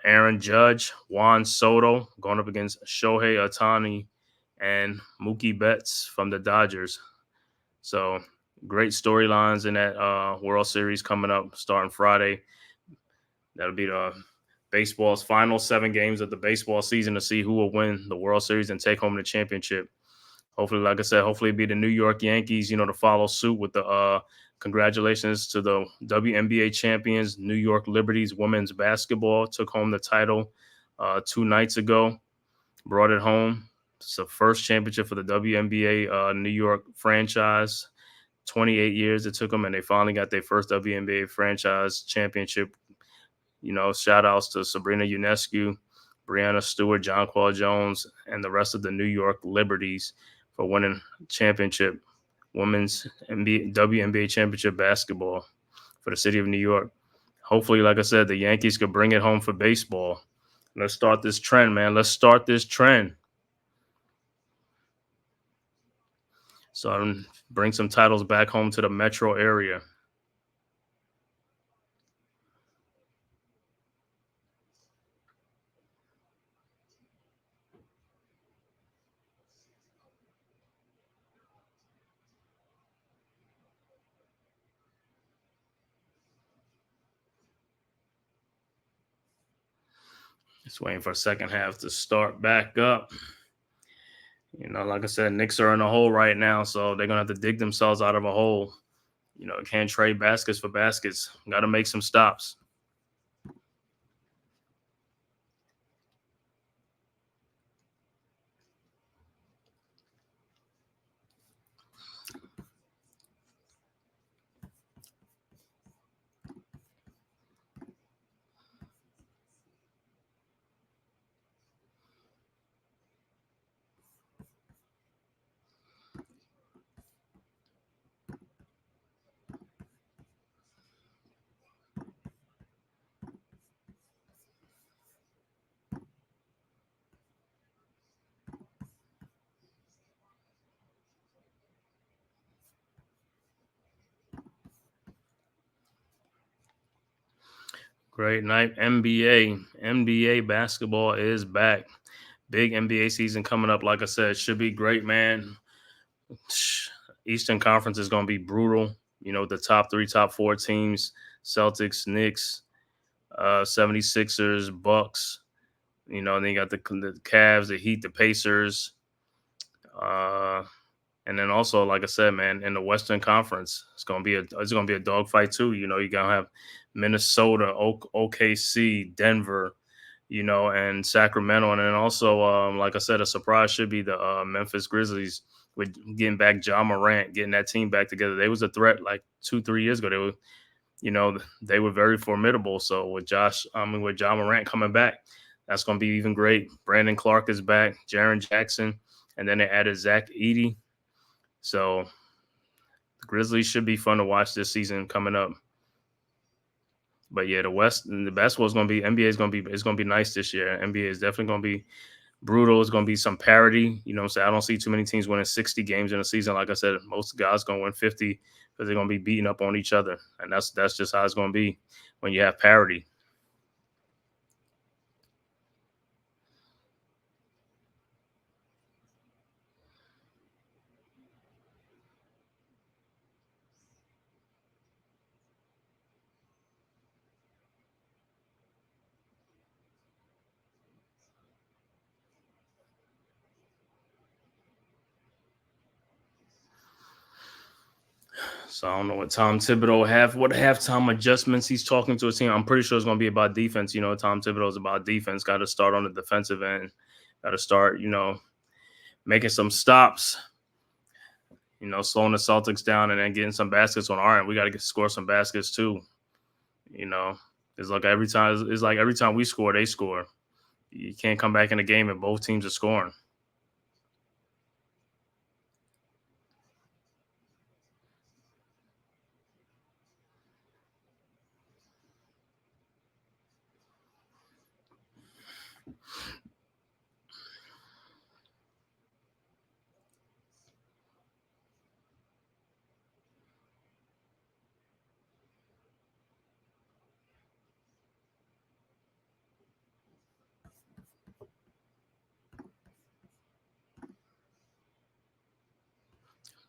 Aaron Judge, Juan Soto going up against Shohei Ohtani and Mookie Betts from the Dodgers. So great storylines in that World Series coming up starting Friday. That'll be the baseball's final 7 games of the baseball season to see who will win the World Series and take home the championship. Hopefully, like I said, hopefully it'll be the New York Yankees, you know, to follow suit with the congratulations to the WNBA champions, New York Liberties women's basketball. Took home the title 2 nights ago, brought it home. It's the first championship for the WNBA New York franchise. 28 years it took them, and they finally got their first WNBA franchise championship. You know, shout outs to Sabrina Ionescu, Brianna Stewart, Jonquel Jones, and the rest of the New York Liberties for winning championship, women's WNBA championship basketball for the city of New York. Hopefully, like I said, the Yankees could bring it home for baseball. Let's start this trend, man. Let's start this trend. So bring some titles back home to the metro area. Just waiting for the second half to start back up. Like I said, Knicks are in a hole right now, so they're going to have to dig themselves out of a hole. Can't trade baskets for baskets. Got to make some stops. Great night, NBA. NBA basketball is back. Big NBA season coming up. Like I said, should be great, man. Eastern Conference is going to be brutal. The top 3, top 4 teams, Celtics, Knicks, 76ers, Bucks. And then you got the Cavs, the Heat, the Pacers. And then also, like I said, man, in the Western Conference, it's gonna be a dogfight too. You're gonna have Minnesota, OKC, Denver, and Sacramento, and then also, like I said, a surprise should be the Memphis Grizzlies with getting back Ja Morant, getting that team back together. They was a threat like 2-3 years ago. They were very formidable. So with Ja Morant coming back, that's gonna be even great. Brandon Clark is back, Jaren Jackson, and then they added Zach Edey. So the Grizzlies should be fun to watch this season coming up. But yeah, the basketball is going to be, NBA is going to be, it's going to be nice this year. NBA is definitely going to be brutal. It's going to be some parity. So I don't see too many teams winning 60 games in a season. Like I said, most guys going to win 50 because they're going to be beating up on each other. And that's just how it's going to be when you have parity. So I don't know what Tom Thibodeau what halftime adjustments he's talking to a team. I'm pretty sure it's going to be about defense. Tom Thibodeau is about defense. Got to start on the defensive end. Got to start, making some stops. Slowing the Celtics down and then getting some baskets on our end. We got to score some baskets too. It's like every time we score, they score. You can't come back in the game and both teams are scoring.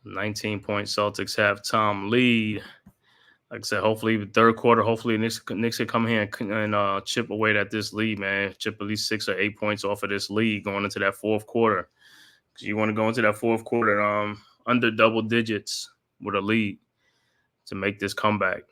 "19-point Celtics halftime lead." Like I said, hopefully the third quarter, hopefully Knicks can come here and chip away at this lead, man. Chip at least 6 or 8 points off of this lead going into that fourth quarter. Because you want to go into that fourth quarter under double digits with a lead to make this comeback.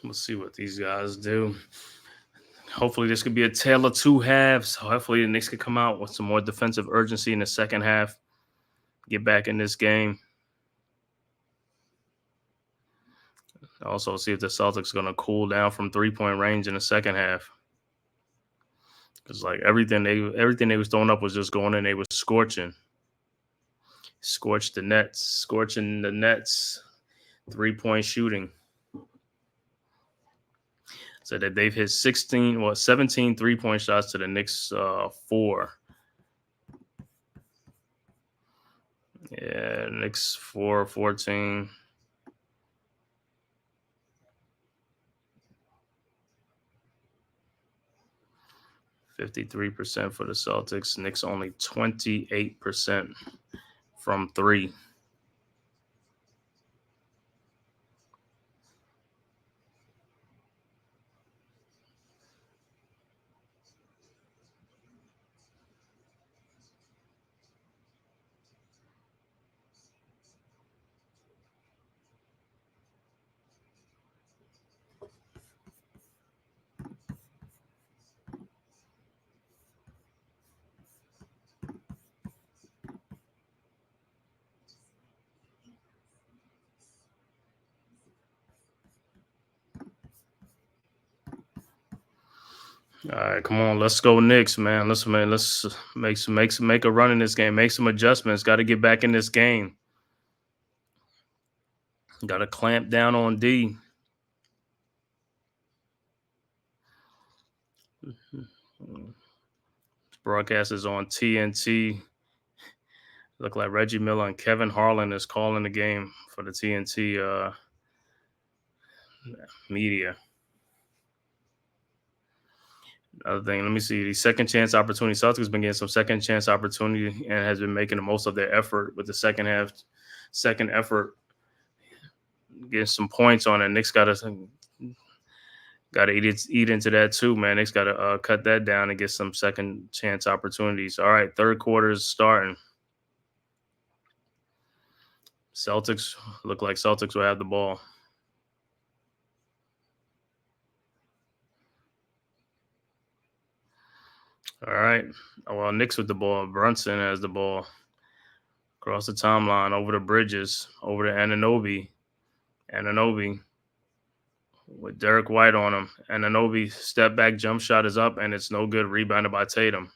We'll see what these guys do. Hopefully, this could be a tale of two halves. Hopefully, the Knicks could come out with some more defensive urgency in the second half. Get back in this game. Also, see if the Celtics are going to cool down from 3-point range in the second half. Because like everything they was throwing up was just going in. They was scorching the nets, 3-point shooting. So that they've hit 17 3-point shots to the Knicks 4. Yeah, Knicks 14. %53 for the Celtics. Knicks only 28% from 3. All right, come on, let's go Knicks, man. Let's make a run in this game. Make some adjustments. Got to get back in this game. Got to clamp down on D. This broadcast is on TNT. Look like Reggie Miller and Kevin Harlan is calling the game for the TNT media. Another thing, let me see. The second chance opportunity. Celtics has been getting some second chance opportunity and has been making the most of their effort with the second effort, getting some points on it. Knicks got to eat into that too, man. Knicks got to cut that down and get some second chance opportunities. All right, third quarter is starting. Celtics look like Celtics will have the ball. All right. Well, Knicks with the ball. Brunson has the ball. Across the timeline, over the Bridges, over to Anunoby. Anunoby with Derek White on him. Anunoby step back jump shot is up, and it's no good. Rebounded by Tatum.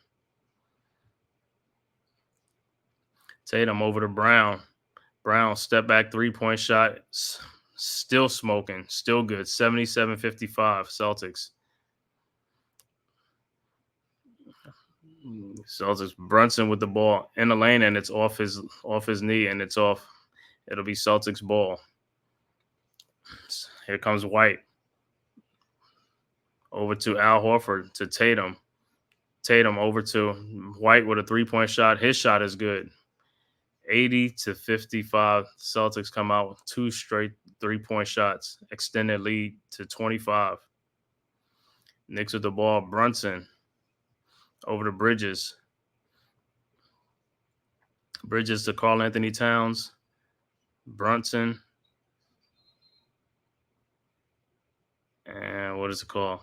Tatum over to Brown. Brown step back 3-point shot. Still smoking. Still good. 77-55 Celtics. Celtics. Brunson with the ball in the lane, and it's off his knee, and it's off. It'll be Celtics ball. Here comes White. Over to Al Horford to Tatum. Tatum over to White with a 3-point shot. His shot is good. 80-55. Celtics come out with 2 straight 3-point shots. Extended lead to 25. Knicks with the ball. Brunson over to Bridges. Bridges to Karl Anthony Towns. Brunson. And what is it called?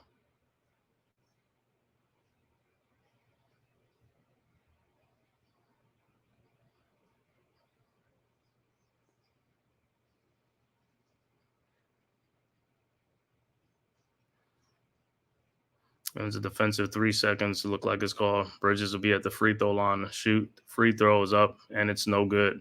It was a defensive 3 seconds. It looked like it's called. Bridges will be at the free throw line to shoot. Free throw is up, and it's no good.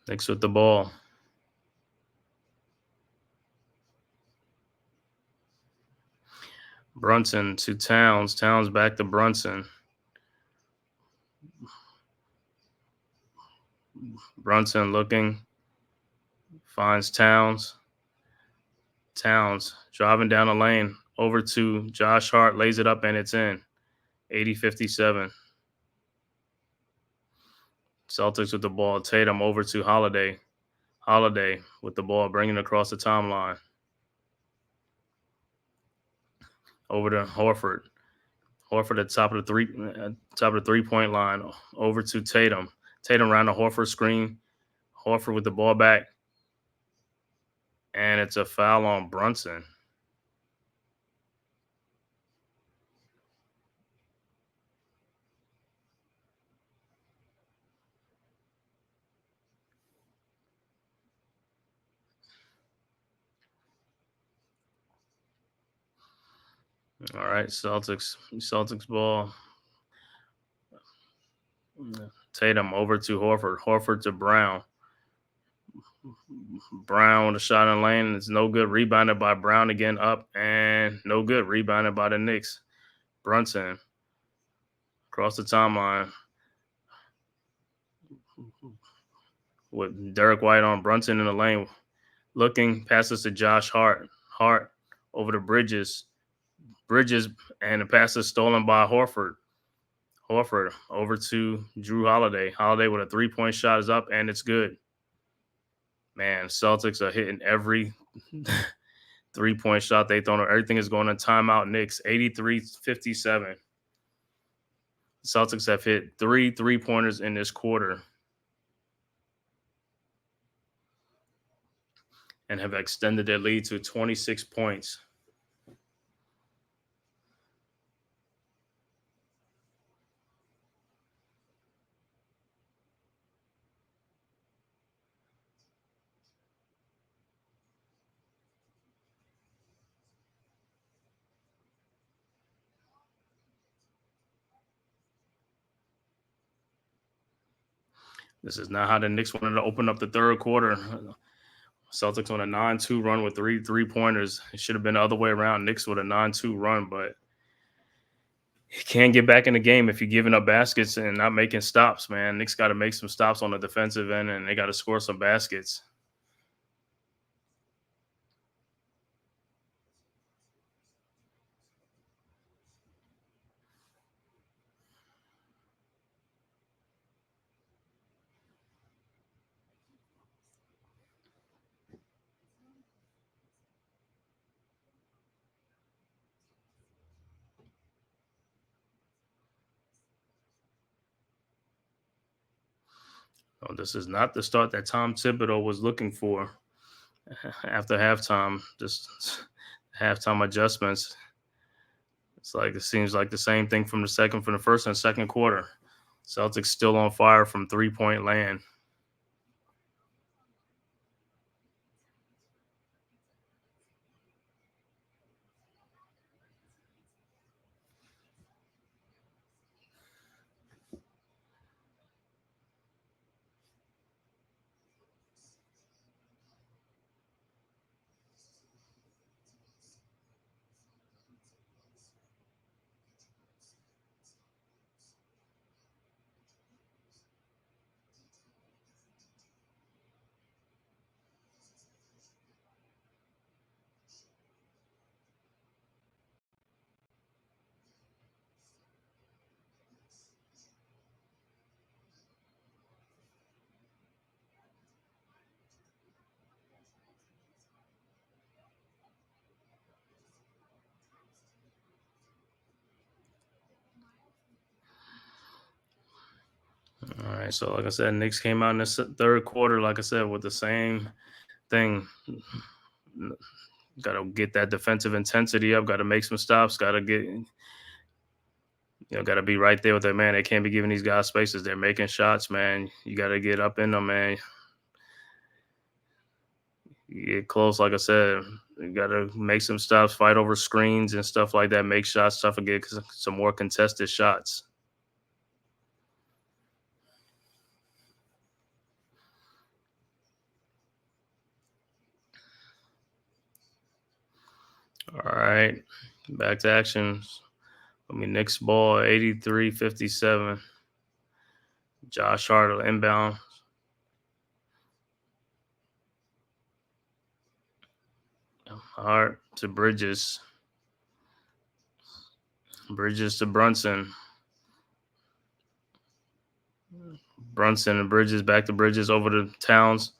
Knicks with the ball. Brunson to Towns. Towns back to Brunson. Brunson looking. Finds Towns. Towns driving down the lane. Over to Josh Hart. Lays it up, and it's in. 80-57. Celtics with the ball. Tatum over to Holiday. Holiday with the ball, bringing it across the timeline. Over to Horford. Horford at top of the 3-point line. Over to Tatum. Tatum around the Horford screen. Horford with the ball back. And it's a foul on Brunson. All right, Celtics ball. Tatum over to Horford. Horford to Brown. Brown with a shot in lane. It's no good. Rebounded by Brown again up and no good. Rebounded by the Knicks. Brunson across the timeline with Derek White on Brunson in the lane. Looking, passes to Josh Hart. Hart over to Bridges. Bridges, and the pass is stolen by Horford. Horford over to Drew Holiday. Holiday with a three-point shot is up, and it's good. Man, Celtics are hitting every three-point shot they throw. Everything is going to timeout. Knicks, 83-57. Celtics have hit 3 3-pointers in this quarter and have extended their lead to 26 points. This is not how the Knicks wanted to open up the third quarter. Celtics on a 9-2 run with 3 3-pointers. It should have been the other way around. Knicks with a 9-2 run, but you can't get back in the game if you're giving up baskets and not making stops, man. Knicks got to make some stops on the defensive end, and they got to score some baskets. Oh, this is not the start that Tom Thibodeau was looking for after halftime. Just halftime adjustments. It seems like the same thing from the first and second quarter. Celtics still on fire from 3-point land. All right, so like I said, Knicks came out in the third quarter, like I said, with the same thing. Got to get that defensive intensity up. Got to make some stops. Got to got to be right there with that, man. They can't be giving these guys spaces. They're making shots, man. You got to get up in them, man. You get close, like I said. You got to make some stops, fight over screens and stuff like that. Make shots, stuff again, some more contested shots. All right, back to action. Knicks ball, 83-57. Josh Hart inbound. Hart to Bridges. Bridges to Brunson. Brunson and Bridges, back to Bridges, over to Towns.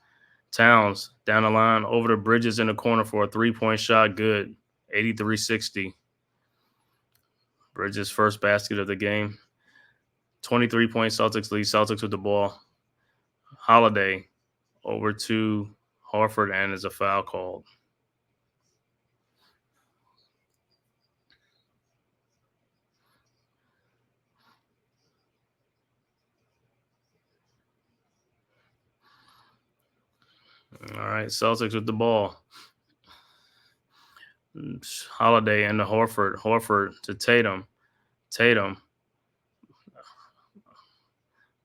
Towns down the line, over to Bridges in the corner for a 3-point shot. Good. 83-60. Bridges' first basket of the game. 23-point Celtics lead. Celtics with the ball. Holiday over to Horford, and is a foul called. All right, Celtics with the ball. Holiday into Horford. Horford to Tatum. Tatum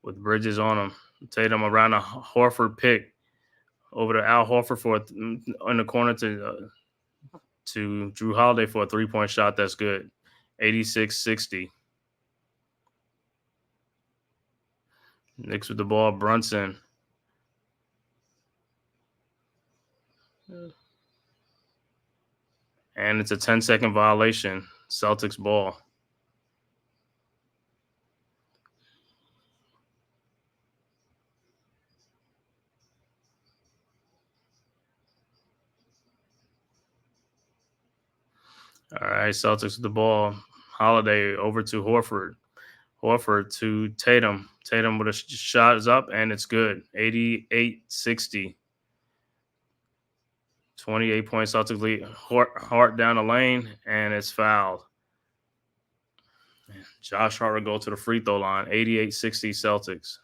with Bridges on him. Tatum around a Horford pick over to Al Horford in the corner to Drew Holiday for a 3-point shot. That's good. 86-60. Knicks with the ball. Brunson. And it's a 10-second violation. Celtics ball. All right, Celtics with the ball. Holiday over to Horford. Horford to Tatum. Tatum with a shot is up, and it's good. 88-60. 28-point Celtics lead. Hart down the lane, and it's fouled. Josh Hart will go to the free throw line. 88-60 Celtics.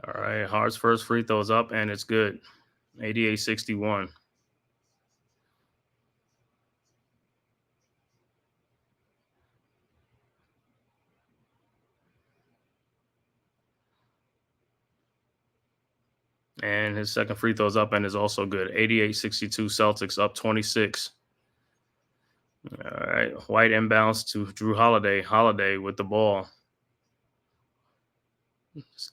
All right, Hart's first free throw is up, and it's good. 88-61. And his second free throw is up and is also good. 88-62 Celtics, up 26. All right, White inbounds to Drew Holiday. Holiday with the ball.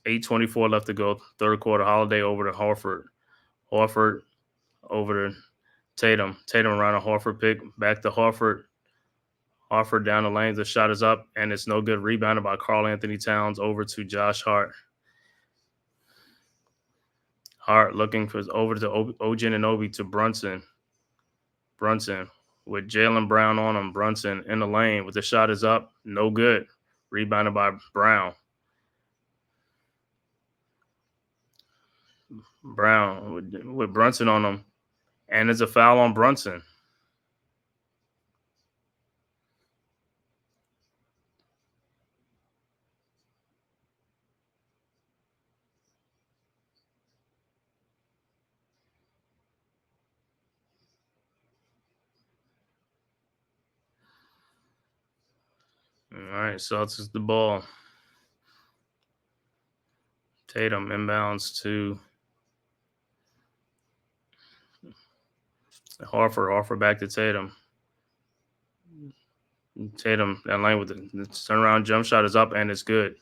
8:24 left to go. Third quarter. Holiday over to Horford. Horford over to Tatum. Tatum around a Horford pick. Back to Horford. Horford down the lane. The shot is up, and it's no good. Rebounded by Karl Anthony Towns over to Josh Hart. Hart looking for over to OG Anunoby to Brunson. Brunson with Jaylen Brown on him. Brunson in the lane with the shot is up. No good. Rebounded by Brown. Brown with Brunson on him. And there's a foul on Brunson. All right, Celtics the ball. Tatum inbounds to Horford. Horford back to Tatum. Tatum that lane with the turnaround jump shot is up and it's good.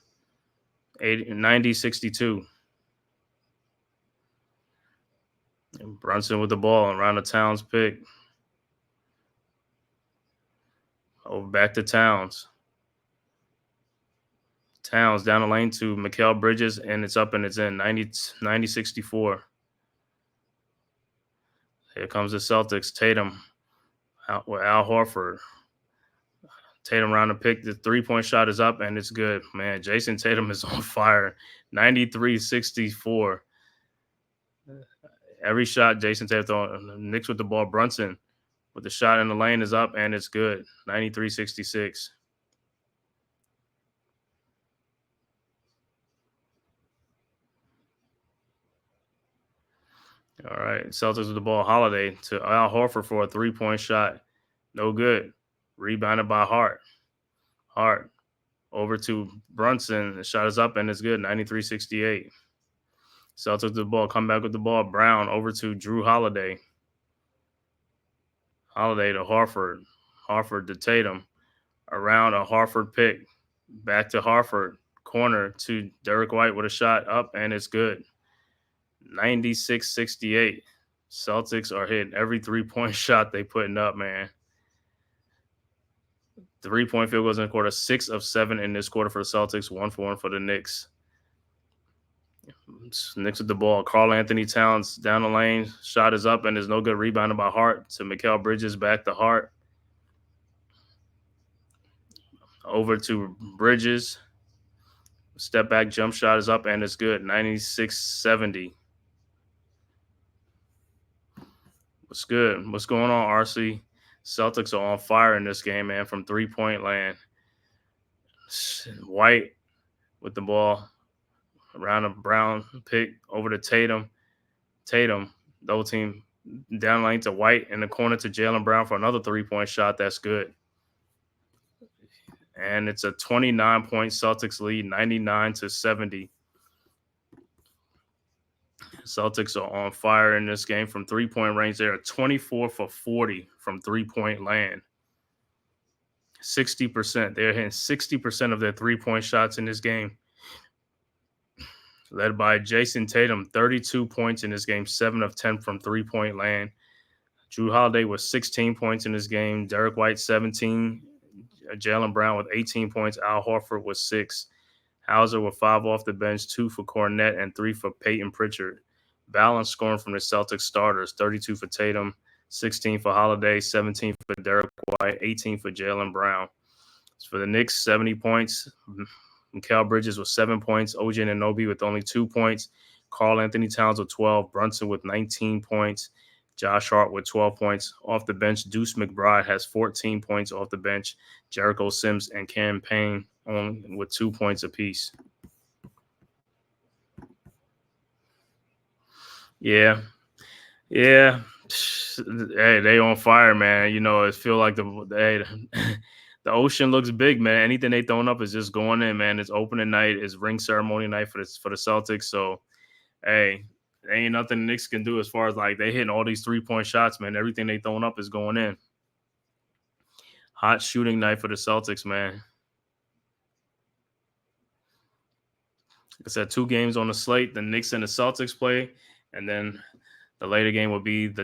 90-62. Brunson with the ball around the Towns pick. Over back to Towns. Towns down the lane to Mikal Bridges, and it's up and it's in. 90-64. Here comes the Celtics. Tatum out with Al Horford. Tatum around the pick. The 3-point shot is up and it's good. Man, Jason Tatum is on fire. 93-64. Every shot Jason Tatum throwing. Knicks with the ball. Brunson with the shot in the lane is up and it's good. 93-66. All right, Celtics with the ball. Holiday to Al Horford for a 3-point shot. No good. Rebounded by Hart. Hart over to Brunson. The shot is up and it's good. 93-68. Celtics with the ball. Come back with the ball. Brown over to Drew Holiday. Holiday to Horford. Horford to Tatum. Around a Horford pick. Back to Horford. Corner to Derek White with a shot up and it's good. 96-68. Celtics are hitting every 3-point shot they putting up, man. 3-point field goals in the quarter, 6 of 7 in this quarter for the Celtics, 1 for 1 for the Knicks. Knicks with the ball. Karl Anthony Towns down the lane. Shot is up and there's no good. Rebounded by Hart to Mikal Bridges. Back to Hart. Over to Bridges. Step back jump shot is up and it's good. 96-70. What's good? What's going on, RC? Celtics are on fire in this game, man, from 3-point land. White with the ball. Around a Brown pick over to Tatum. Tatum, double team down lane to White in the corner to Jaylen Brown for another 3-point shot. That's good. And it's a 29-point Celtics lead, 99-70. Celtics are on fire in this game from 3-point range. They are 24 for 40 from 3-point land. 60%. They're hitting 60% of their 3-point shots in this game. Led by Jason Tatum, 32 points in this game, 7 of 10 from 3-point land. Jrue Holiday was 16 points in this game. Derek White, 17. Jaylen Brown with 18 points. Al Horford was 6. Hauser with 5 off the bench, 2 for Cornette, and 3 for Peyton Pritchard. Balanced scoring from the Celtics starters, 32 for Tatum, 16 for Holiday, 17 for Derek White, 18 for Jaylen Brown. For the Knicks, 70 points. Mikal Bridges with 7 points. OG Anunoby with only 2 points. Karl Anthony Towns with 12. Brunson with 19 points. Josh Hart with 12 points. Off the bench, Deuce McBride has 14 points off the bench. Jericho Sims and Cam Payne only with 2 points apiece. Yeah. Hey, they on fire, man. You know, it feel like the ocean looks big, man. Anything they throwing up is just going in, man. It's opening night. It's ring ceremony night for the Celtics. So, hey, there ain't nothing the Knicks can do as far as like they hitting all these 3-point shots, man. Everything they throwing up is going in. Hot shooting night for the Celtics, man. Like I said, 2 games on the slate. The Knicks and the Celtics play, and then the later game will be the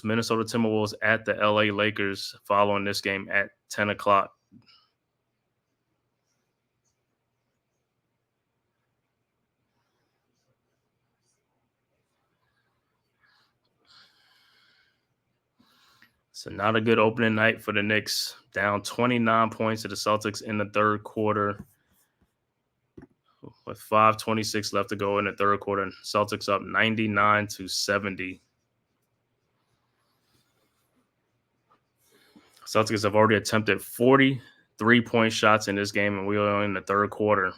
Minnesota Timberwolves at the LA Lakers following this game at 10 o'clock. So not a good opening night for the Knicks. Down 29 points to the Celtics in the third quarter with 5:26 left to go in the third quarter. Celtics up 99-70. Celtics have already attempted 43-point shots in this game, and we are in the third quarter.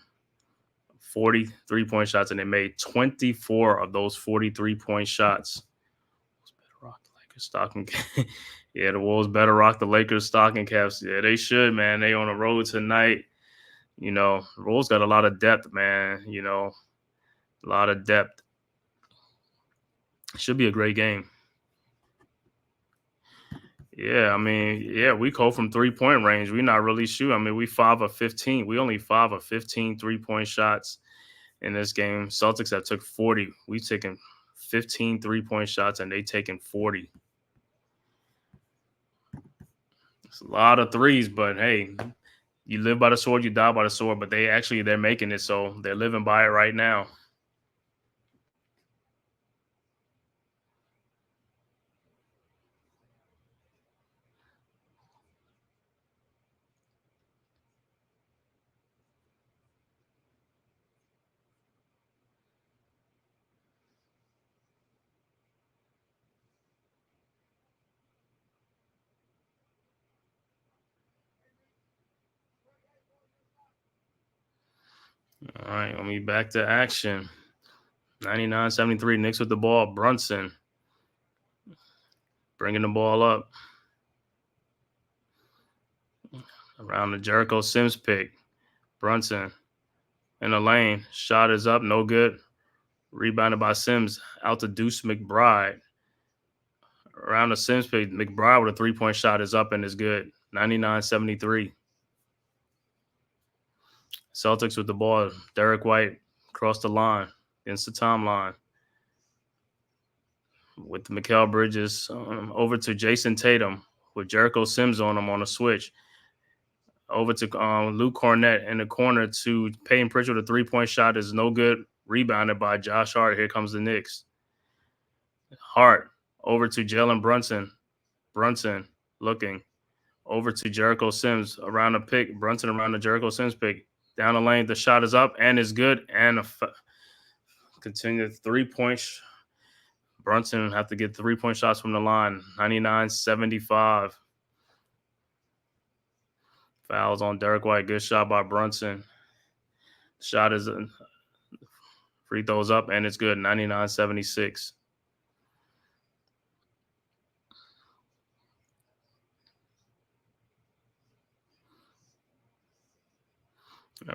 43-point shots, and they made 24 of those 43-point shots. Rock the Lakers stocking. Yeah, the Wolves better rock the Lakers stocking caps. Yeah, they should, man. They on the road tonight. You know, the Wolves got a lot of depth, man. You know, a lot of depth. Should be a great game. Yeah, I mean, yeah, we go from 3-point range. We're not really shooting. I mean, we 5 of 15. We only 5 of 15 3-point shots in this game. Celtics have took 40. We've taken 15 3-point shots, and they taken 40. It's a lot of threes, but hey, you live by the sword, you die by the sword. But they're making it, so they're living by it right now. All right, let me back to action. 99-73, Knicks with the ball. Brunson bringing the ball up. Around the Jericho Sims pick. Brunson in the lane. Shot is up, no good. Rebounded by Sims. Out to Deuce McBride. Around the Sims pick. McBride with a 3-point shot is up and is good. 99-73. Celtics with the ball. Derek White across the line against the timeline. With Mikal Bridges over to Jason Tatum with Jericho Sims on him on a switch. Over to Luke Cornett in the corner to Peyton Pritchard. A 3-point shot is no good. Rebounded by Josh Hart. Here comes the Knicks. Hart over to Jalen Brunson. Brunson looking over to Jericho Sims around the pick. Brunson around the Jericho Sims pick. Down the lane, the shot is up and is good. And continued 3-point. Brunson have to get 3-point shots from the line. 99-75. Fouls on Derek White. Good shot by Brunson. Shot is free throws up and it's good. 99-76.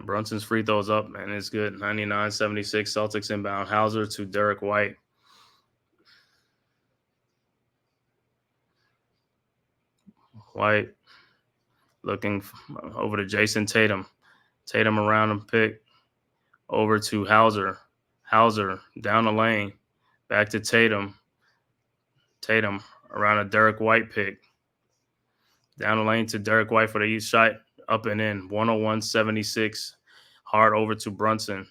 Brunson's free throws up and it's good. 99-76. Celtics inbound. Hauser to Derek White. White looking over to Jason Tatum. Tatum around the pick. Over to Hauser. Hauser down the lane. Back to Tatum. Tatum around a Derek White pick. Down the lane to Derek White for the east shot. Up and in. 101-76. Hard over to Brunson.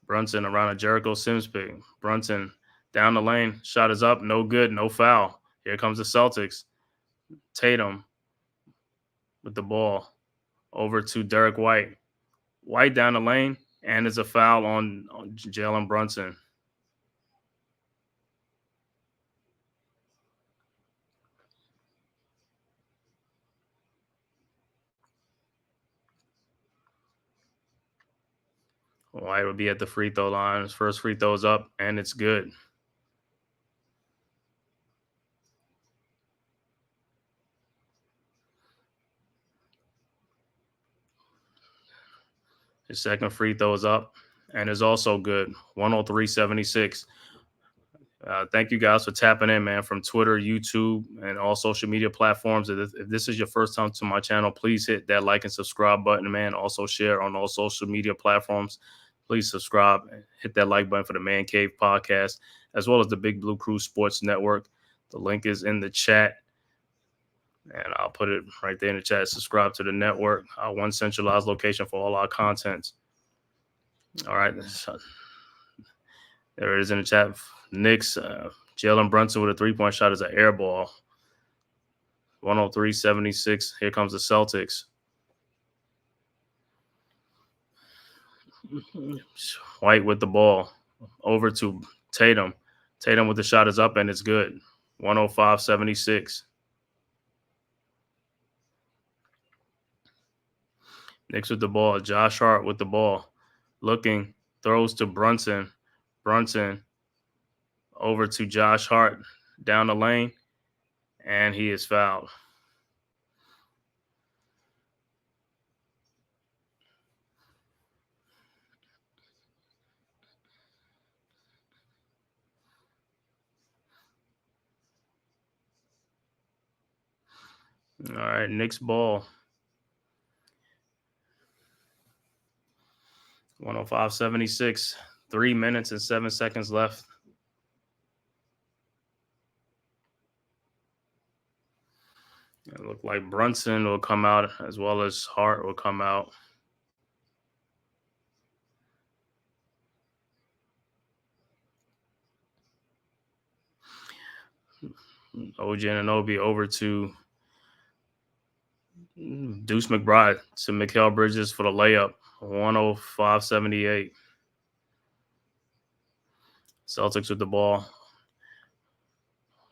Brunson around a Jericho Sims pick. Brunson down the lane. Shot is up. No good. No foul. Here comes the Celtics. Tatum with the ball. Over to Derek White. White down the lane. And it's a foul on Jalen Brunson. White will be at the free throw line. His first free throw is up, and it's good. His second free throw is up and is also good. 103-76. Thank you guys for tapping in, man, from Twitter, YouTube, and all social media platforms. If this is your first time to my channel, please hit that like and subscribe button, man. Also share on all social media platforms. Please subscribe and hit that like button for the Man-Cave podcast, as well as the Big Blue Crew Sports Network. The link is in the chat, and I'll put it right there in the chat. Subscribe to the network, our one centralized location for all our content. All right. There it is in the chat. Knicks, Jalen Brunson with a 3-point shot is an air ball. 103-76. Here comes the Celtics. White with the ball. Over to Tatum. Tatum with the shot is up and it's good. 105-76. Knicks with the ball. Josh Hart with the ball. Looking. Throws to Brunson. Brunson over to Josh Hart down the lane. And he is fouled. All right, Knicks ball. 105-76. 3 minutes and 7 seconds left. It looked like Brunson will come out as well as Hart will come out. OG Anunoby over to Deuce McBride to Mikal Bridges for the layup. 105-78. Celtics with the ball.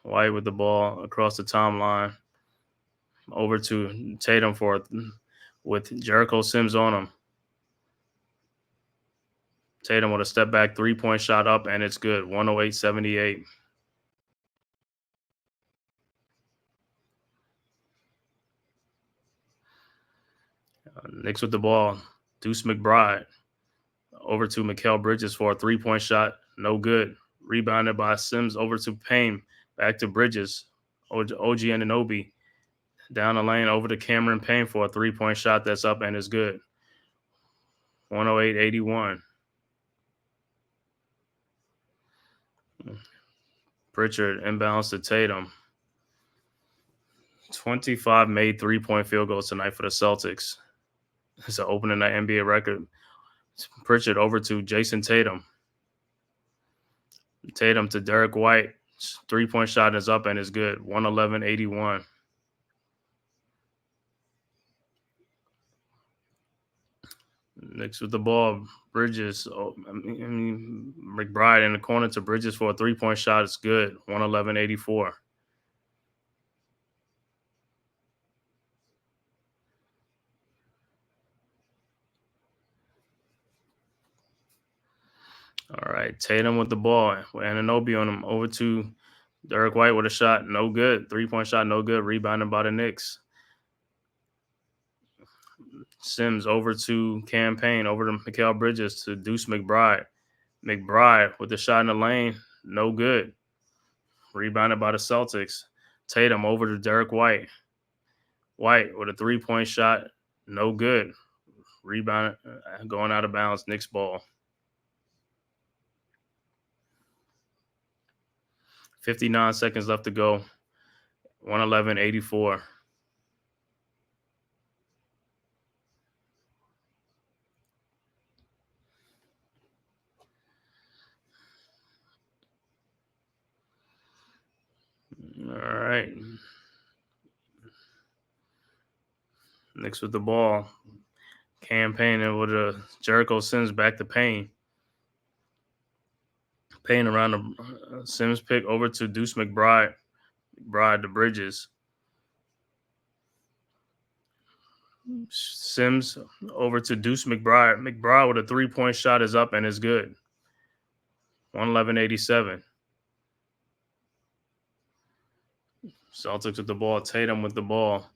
White with the ball across the timeline. Over to Tatum with Jericho Sims on him. Tatum with a step back 3-point shot up, and it's good. 108-78. Knicks with the ball. Deuce McBride over to Mikal Bridges for a 3-point shot. No good. Rebounded by Sims over to Payne. Back to Bridges. OG Anunoby. Down the lane over to Cameron Payne for a 3-point shot that's up and is good. 108-81. Pritchard inbounds to Tatum. 25 made 3-point field goals tonight for the Celtics. It's an opening night NBA record. Pritchard over to Jason Tatum. Tatum to Derek White. 3-point shot is up and is good. 111-81. Knicks with the ball. Bridges. McBride in the corner to Bridges for a 3-point shot. It's good. 111-84. All right, Tatum with the ball. Anunoby on him. Over to Derek White with a shot. No good. 3-point shot, no good. Rebounded by the Knicks. Sims over to Campaign. Over to Mikal Bridges to Deuce McBride. McBride with the shot in the lane. No good. Rebounded by the Celtics. Tatum over to Derek White. White with a 3-point shot. No good. Rebound going out of bounds. Knicks ball. 59 seconds left to go. 111-84. All right. Knicks with the ball. Campaigning with a Jericho Sims back to Payne. Payne around the Sims pick over to Deuce McBride. McBride to Bridges. Sims over to Deuce McBride. McBride with a 3-point shot is up and is good. 111-87. Celtics with the ball. Tatum with the ball.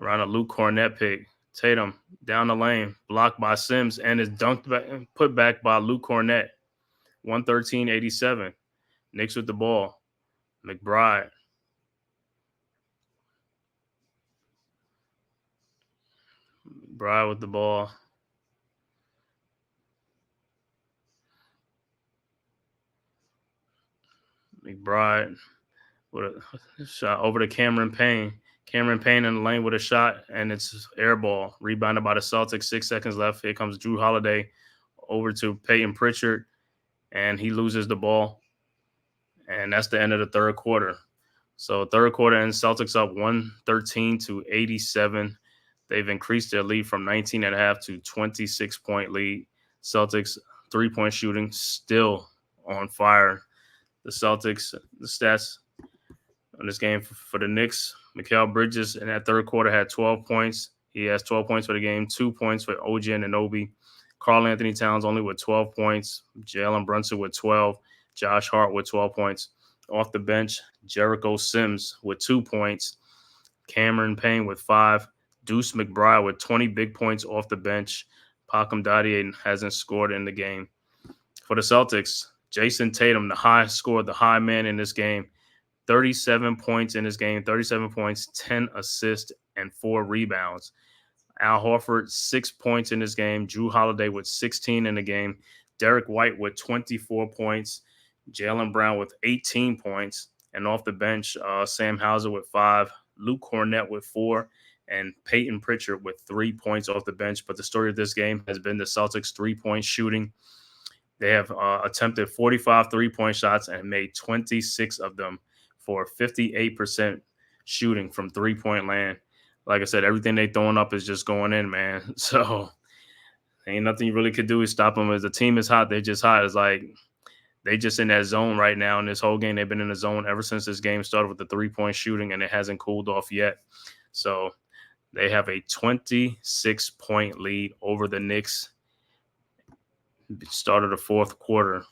Around a Luke Cornett pick. Tatum down the lane. Blocked by Sims and is dunked back, put back by Luke Cornett. 113-87. Knicks with the ball. McBride. McBride with the ball. McBride with a shot over to Cameron Payne. Cameron Payne in the lane with a shot, and it's air ball. Rebounded by the Celtics. 6 seconds left. Here comes Drew Holiday over to Peyton Pritchard, and he loses the ball. And that's the end of the third quarter. So third quarter and Celtics up 113-87. They've increased their lead from 19.5 to 26-point lead. Celtics 3-point shooting still on fire. The Celtics, the stats on this game for the Knicks, Mikal Bridges in that third quarter had 12 points. He has 12 points for the game, 2 points for OG Anunoby. Karl Anthony Towns only with 12 points. Jalen Brunson with 12. Josh Hart with 12 points. Off the bench, Jericho Sims with 2 points. Cameron Payne with 5. Deuce McBride with 20 big points off the bench. Pacom Dadier hasn't scored in the game. For the Celtics, Jason Tatum, the high man in this game. 37 points in this game, 37 points, 10 assists, and 4 rebounds. Al Horford, 6 points in this game. Drew Holiday with 16 in the game. Derek White with 24 points. Jaylen Brown with 18 points. And off the bench, Sam Hauser with 5. Luke Cornett with 4. And Peyton Pritchard with 3 points off the bench. But the story of this game has been the Celtics' 3-point shooting. They have attempted 45 3-point shots and made 26 of them for 58% shooting from 3-point land. Like I said, everything they throwing up is just going in, man. So ain't nothing you really could do is stop them. As the team is hot, they're just hot. It's like they just in that zone right now. In this whole game, they've been in the zone ever since this game started with the 3-point shooting, and it hasn't cooled off yet. So they have a 26-point lead over the Knicks. Start of the fourth quarter.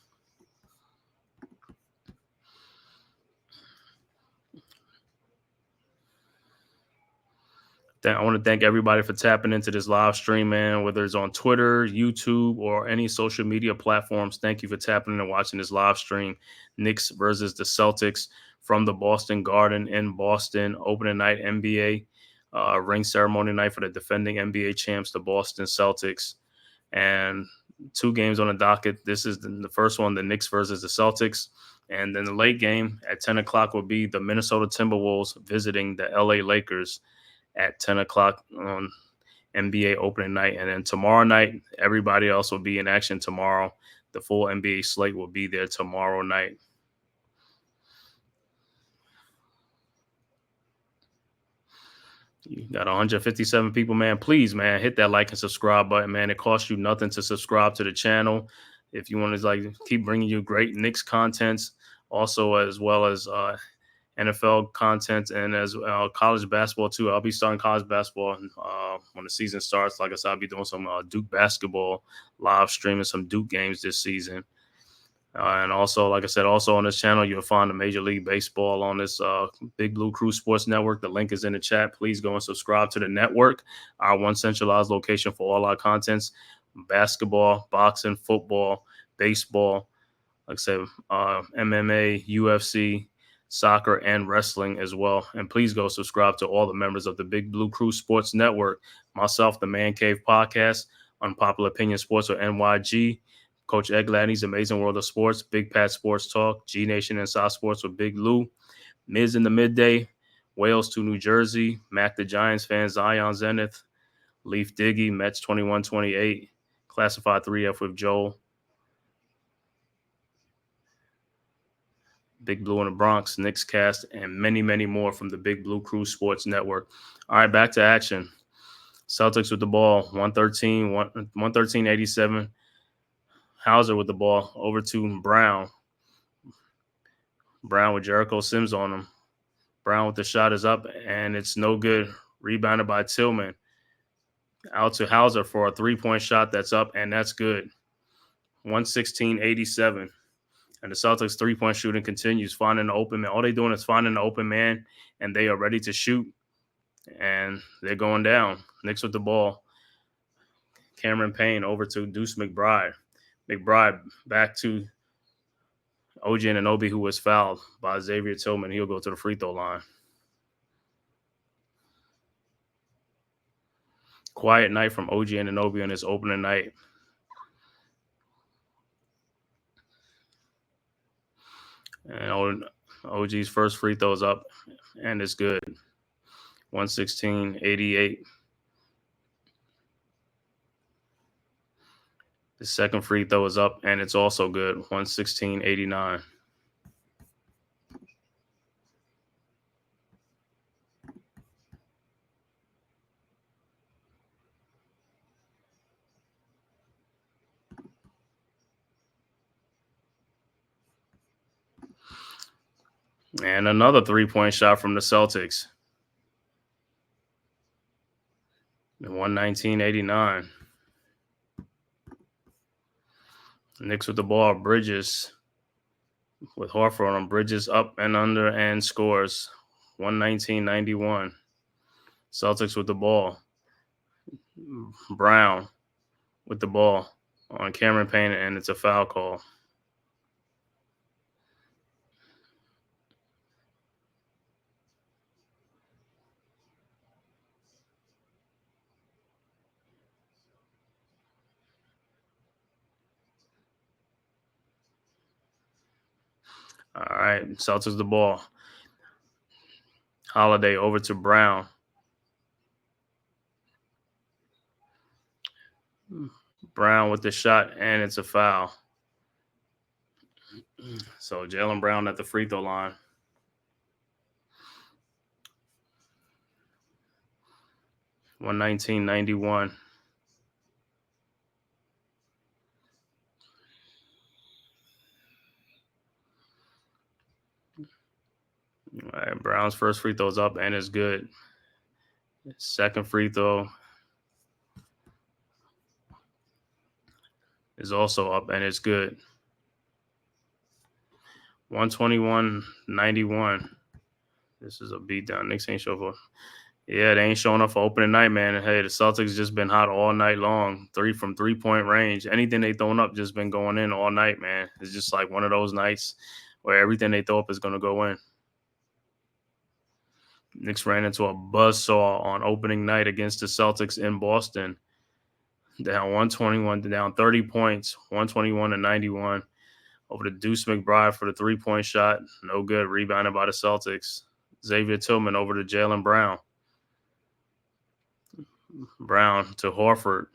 I want to thank everybody for tapping into this live stream, man, whether it's on Twitter, YouTube, or any social media platforms. Thank you for tapping in and watching this live stream. Knicks versus the Celtics from the Boston Garden in Boston. Opening night NBA ring ceremony night for the defending NBA champs, the Boston Celtics. And 2 games on the docket. This is the first one, the Knicks versus the Celtics. And then the late game at 10 o'clock will be the Minnesota Timberwolves visiting the LA Lakers at 10 o'clock on NBA opening night. And then tomorrow night, everybody else will be in action tomorrow. The full NBA slate will be there tomorrow night. You got 157 people, man. Please, man, hit that like and subscribe button, man. It costs you nothing to subscribe to the channel. If you want to keep bringing you great Knicks contents, also as well as NFL content and as college basketball too. I'll be starting college basketball when the season starts. Like I said, I'll be doing some Duke basketball live streaming some Duke games this season. And also, like I said, also on this channel, you'll find the Major League Baseball on this Big Blue Crew Sports Network. The link is in the chat. Please go and subscribe to the network, our one centralized location for all our contents: basketball, boxing, football, baseball, like I said, MMA, UFC, soccer, and wrestling as well. And please go subscribe to all the members of the Big Blue Crew Sports Network. Myself, the Man-Cave Podcast, Unpopular Opinion Sports, or NYG, Coach Ed Gladney's Amazing World of Sports, Big Pat Sports Talk, G Nation Inside Sports with Big Lou, Miz in the Midday, Wales to New Jersey, Mac the Giants fan, Zion Zenith, Leaf Diggy, Mets 21-28, Classified 3F with Joel, Big Blue in the Bronx, Knicks Cast, and many, many more from the Big Blue Crew Sports Network. All right, back to action. Celtics with the ball, 113-87. Hauser with the ball over to Brown. Brown with Jericho Sims on him. Brown with the shot is up, and it's no good. Rebounded by Tillman. Out to Hauser for a three-point shot that's up, and that's good. 116-87. And the Celtics three-point shooting continues, finding the open man. All they're doing is finding the open man, and they are ready to shoot. And they're going down. Knicks with the ball. Cameron Payne over to Deuce McBride. McBride back to OG Anunoby, who was fouled by Xavier Tillman. He'll go to the free throw line. Quiet night from OG Anunoby on his opening night. And OG's first free throw is up, and it's good. 116-88. The second free throw is up, and it's also good. 116-89. And another three-point shot from the Celtics. 119-89. Knicks with the ball. Bridges with Horford on him. Bridges up and under and scores. 119-91. Celtics with the ball. Brown with the ball on Cameron Payne, and it's a foul call. All right, Celtics the ball. Holiday over to Brown. Brown with the shot, and it's a foul. So Jaylen Brown at the free throw line. $119.91. All right, Brown's first free throw's up and it's good. Second free throw is also up and it's good. 121-91. This is a beatdown. Knicks ain't showing up. Yeah, they ain't showing up for opening night, man. Hey, the Celtics just been hot all night long. From three-point range. Anything they throwing up just been going in all night, man. It's just like one of those nights where everything they throw up is going to go in. Knicks ran into a buzzsaw on opening night against the Celtics in Boston. Down 121, down 30 points, 121-91. over to Deuce McBride for the three-point shot. No good. Rebounded by the Celtics. Xavier Tillman over to Jaylen Brown. Brown to Horford.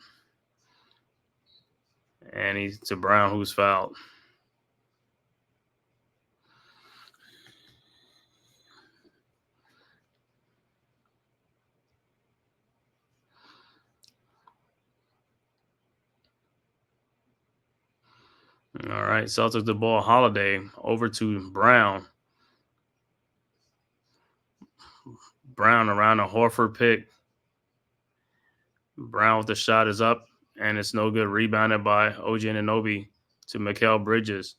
And he's to Brown, who's fouled. All right, Celtics the ball. Holiday over to Brown. Brown around a Horford pick. Brown with the shot is up, and it's no good. Rebounded by OG Anunoby to Mikal Bridges.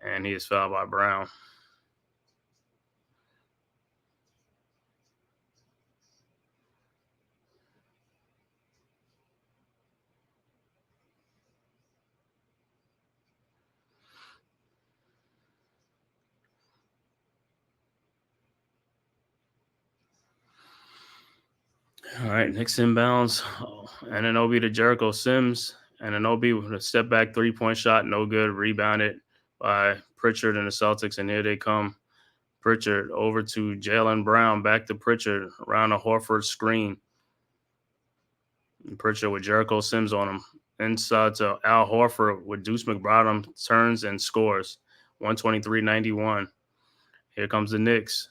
And he is fouled by Brown. All right, Knicks inbounds. Anunoby to Jericho Sims. Anunoby with a step back three-point shot, no good. Rebounded by Pritchard and the Celtics, and here they come. Pritchard over to Jaylen Brown, back to Pritchard around a Horford screen. And Pritchard with Jericho Sims on him. Inside to Al Horford with Deuce McBride, turns and scores. 123-91. Here comes the Knicks.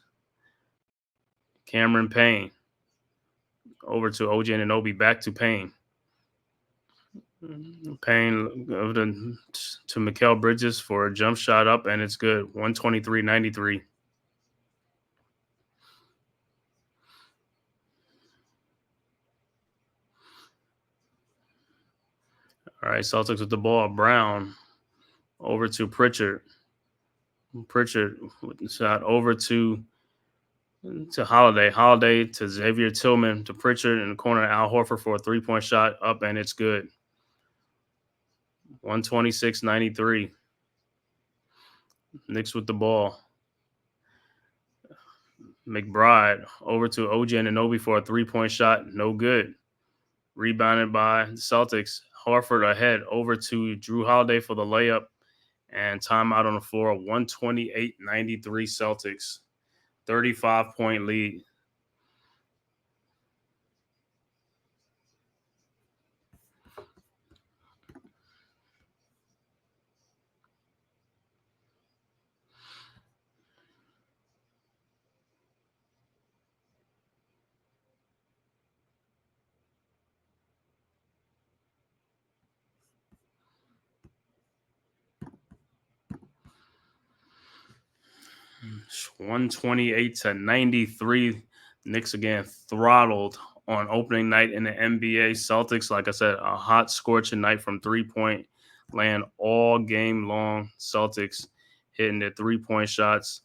Cameron Payne. Over to OG Anunoby, back to Payne. Payne over to Mikal Bridges for a jump shot up, and it's good. 123-93. All right, Celtics with the ball. Brown over to Pritchard. Pritchard with the shot over to Holiday. Holiday to Xavier Tillman to Pritchard in the corner. Al Horford for a three-point shot up, and it's good. 126-93. Knicks with the ball. McBride over to OG Anunoby for a three-point shot. No good. Rebounded by the Celtics. Horford ahead over to Drew Holiday for the layup. And timeout on the floor. 128-93 Celtics. 35-point lead. It's 128-93. Knicks again throttled on opening night in the NBA. Celtics, like I said, a hot scorching night from three-point land all game long. Celtics hitting their three-point shots.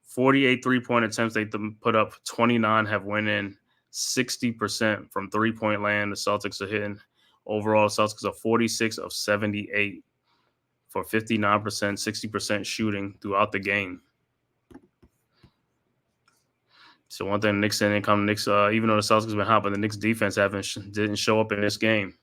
48 three-point attempts they put up. 29 have went in. 60% from three-point land. The Celtics are hitting. Overall, the Celtics are 46 of 78 for 59%, 60% shooting throughout the game. So one thing, Knicks didn't come. Knicks, even though the Celtics have been hot, but the Knicks defense didn't show up in this game.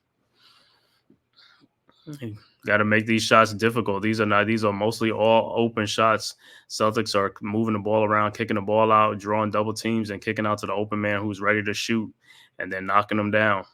Got to make these shots difficult. These are mostly all open shots. Celtics are moving the ball around, kicking the ball out, drawing double teams, and kicking out to the open man who's ready to shoot, and then knocking them down.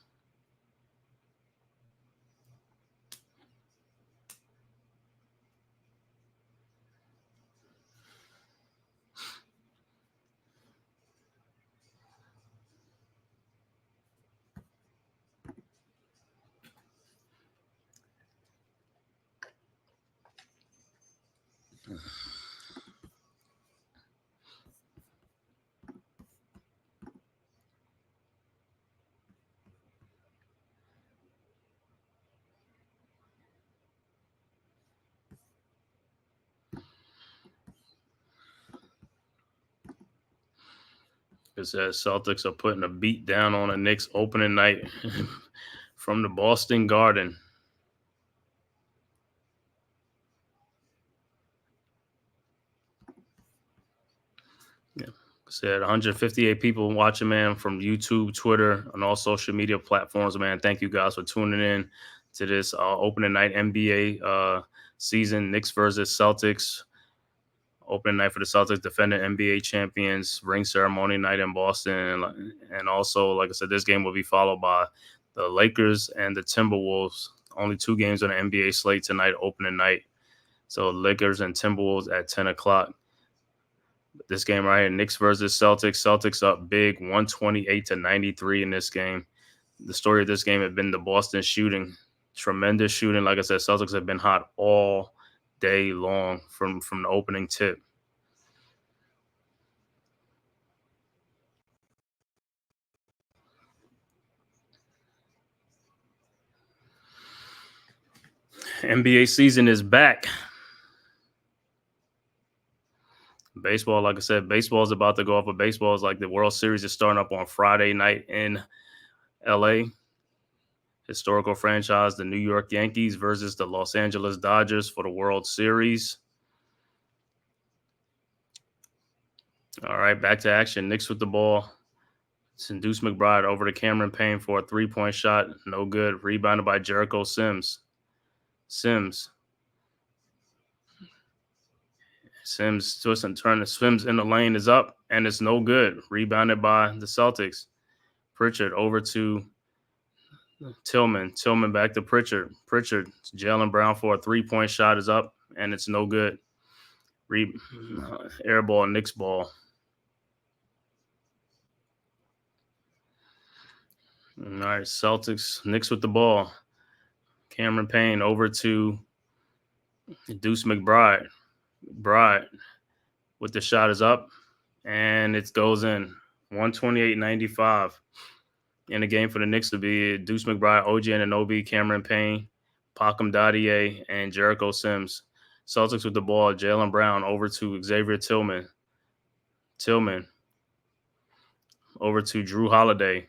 It says Celtics are putting a beat down on the Knicks opening night from the Boston Garden. Yeah. Said 158 people watching, man, from YouTube, Twitter, and all social media platforms, man. Thank you guys for tuning in to this opening night NBA season. Knicks versus Celtics. Opening night for the Celtics, defending NBA champions, ring ceremony night in Boston. And also, like I said, this game will be followed by the Lakers and the Timberwolves. Only 2 games on the NBA slate tonight, opening night. So Lakers and Timberwolves at 10 o'clock. This game right here, Knicks versus Celtics. Celtics up big, 128-93 in this game. The story of this game had been the Boston shooting. Tremendous shooting. Like I said, Celtics have been hot all day long from the opening tip. NBA season is back. Baseball, like I said, baseball is about to go off. But baseball is like the World Series is starting up on Friday night in LA. Historical franchise, the New York Yankees versus the Los Angeles Dodgers for the World Series. All right, back to action. Knicks with the ball. It's Deuce McBride over to Cameron Payne for a 3-point shot. No good. Rebounded by Jericho Sims. Sims twists and turns. Swims in the lane is up, and it's no good. Rebounded by the Celtics. Pritchard over to Tillman. Tillman back to Pritchard. Jaylen Brown for a 3-point shot is up, and it's no good. Air ball, Knicks ball. All right, Celtics, Knicks with the ball. Cameron Payne over to Deuce McBride. McBride with the shot is up, and it goes in. 128-95. In the game for the Knicks to be Deuce McBride, OG Anunoby, Cameron Payne, Pakham Dadier, and Jericho Sims. Celtics with the ball. Jaylen Brown over to Xavier Tillman. Tillman over to Drew Holiday.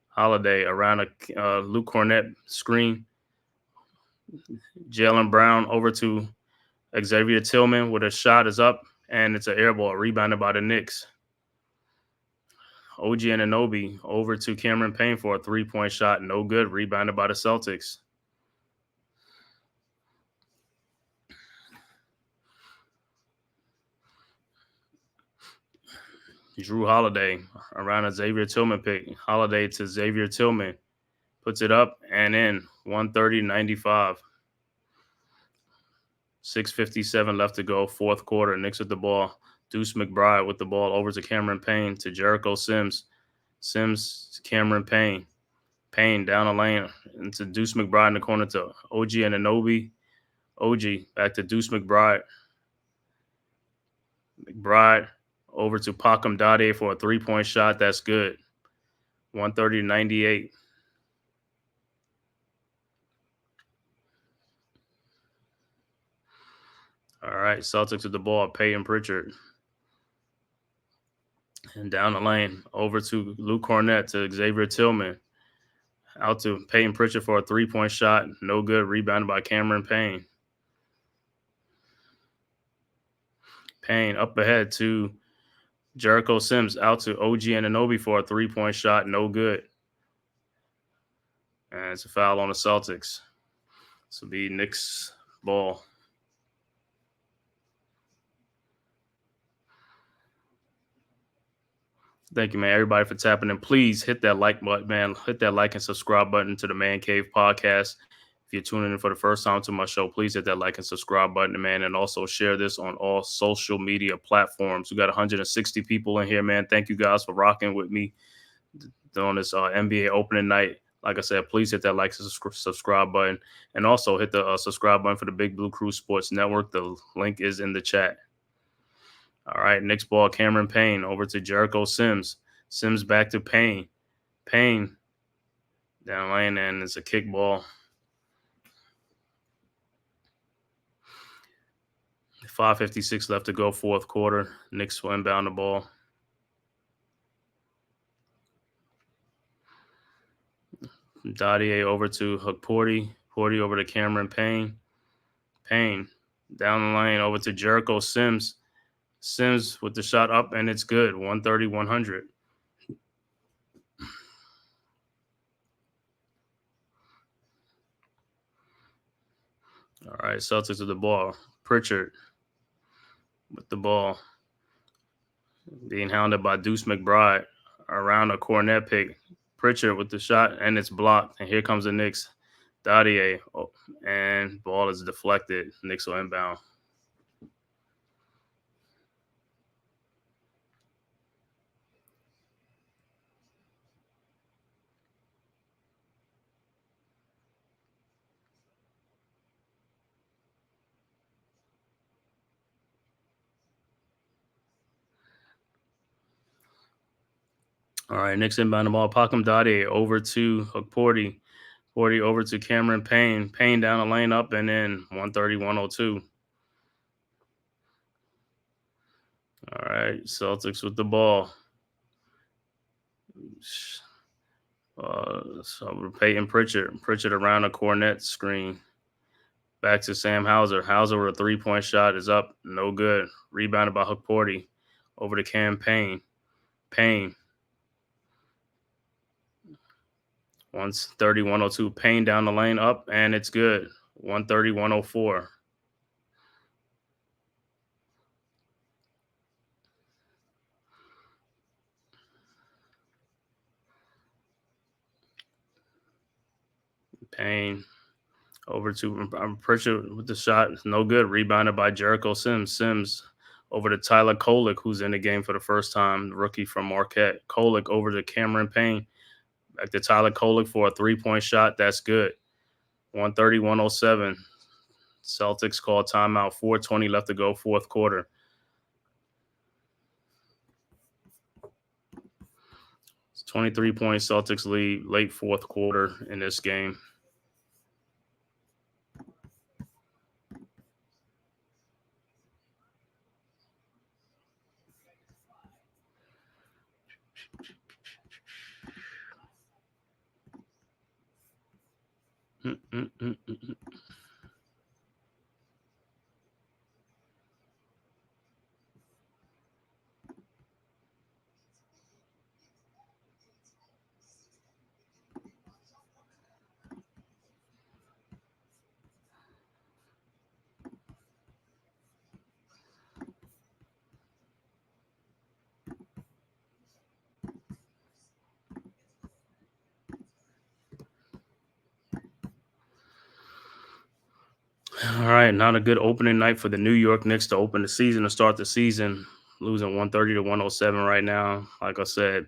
Holiday around a Luke Cornett screen. Jaylen Brown over to Xavier Tillman with a shot is up, and it's an air ball rebounded by the Knicks. OG Anunoby over to Cameron Payne for a 3-point shot. No good. Rebounded by the Celtics. Drew Holiday around a Xavier Tillman pick. Holiday to Xavier Tillman. Puts it up and in. 130-95. 6:57 left to go. Fourth quarter. Knicks with the ball. Deuce McBride with the ball over to Cameron Payne to Jericho Sims. Sims to Cameron Payne. Payne down the lane into Deuce McBride in the corner to OG Anunoby. OG back to Deuce McBride. McBride over to Pakham Dadier for a 3-point shot. That's good. 130-98. All right, Celtics with the ball. Payton Pritchard. And down the lane, over to Luke Cornett to Xavier Tillman. Out to Payton Pritchard for a 3-point shot. No good. Rebounded by Cameron Payne. Payne up ahead to Jericho Sims. Out to OG Anunoby for a 3-point shot. No good. And it's a foul on the Celtics. This will be Knicks ball. Thank you, man. Everybody for tapping in. Please hit that like button, man. Hit that like and subscribe button to the Man-Cave podcast. If you're tuning in for the first time to my show, please hit that like and subscribe button, man. And also share this on all social media platforms. We got 160 people in here, man. Thank you guys for rocking with me on this NBA opening night. Like I said, please hit that like and subscribe button. And also hit the subscribe button for the Big Blue Crew Sports Network. The link is in the chat. All right, Knicks ball, Cameron Payne over to Jericho Sims. Sims back to Payne. Payne down lane, and it's a kick ball. 5:56 left to go, fourth quarter. Knicks will inbound the ball. Dadier over to Hukporti. Porty over to Cameron Payne. Payne down the lane over to Jericho Sims. Sims with the shot up, and it's good. 130-100. All right, Celtics with the ball. Pritchard with the ball. Being hounded by Deuce McBride around a cornet pick. Pritchard with the shot, and it's blocked. And here comes the Knicks. Dadier, and ball is deflected. Knicks will inbound. All right, Knicks inbound the ball. Pakham Dadier over to Hukporti. Porty over to Cameron Payne. Payne down the lane up and in. 130-102. All right, Celtics with the ball. So Peyton Pritchard. Pritchard around a cornet screen. Back to Sam Hauser. Hauser with a three-point shot is up. No good. Rebounded by Hukporti. Over to Cam Payne. Payne. 130-102. Payne down the lane up, and it's good. 130-104. Payne over to Pritchard with the shot. No good. Rebounded by Jericho Sims. Sims over to Tyler Kolek, who's in the game for the first time, rookie from Marquette. Kolek over to Cameron Payne. Back to Tyler Kolek for a three-point shot. That's good. 130-107. Celtics call timeout. 4:20 left to go, fourth quarter. It's 23-point Celtics lead, late fourth quarter in this game. All right, not a good opening night for the New York Knicks to open the season, to start the season, losing 130-107 right now. Like I said,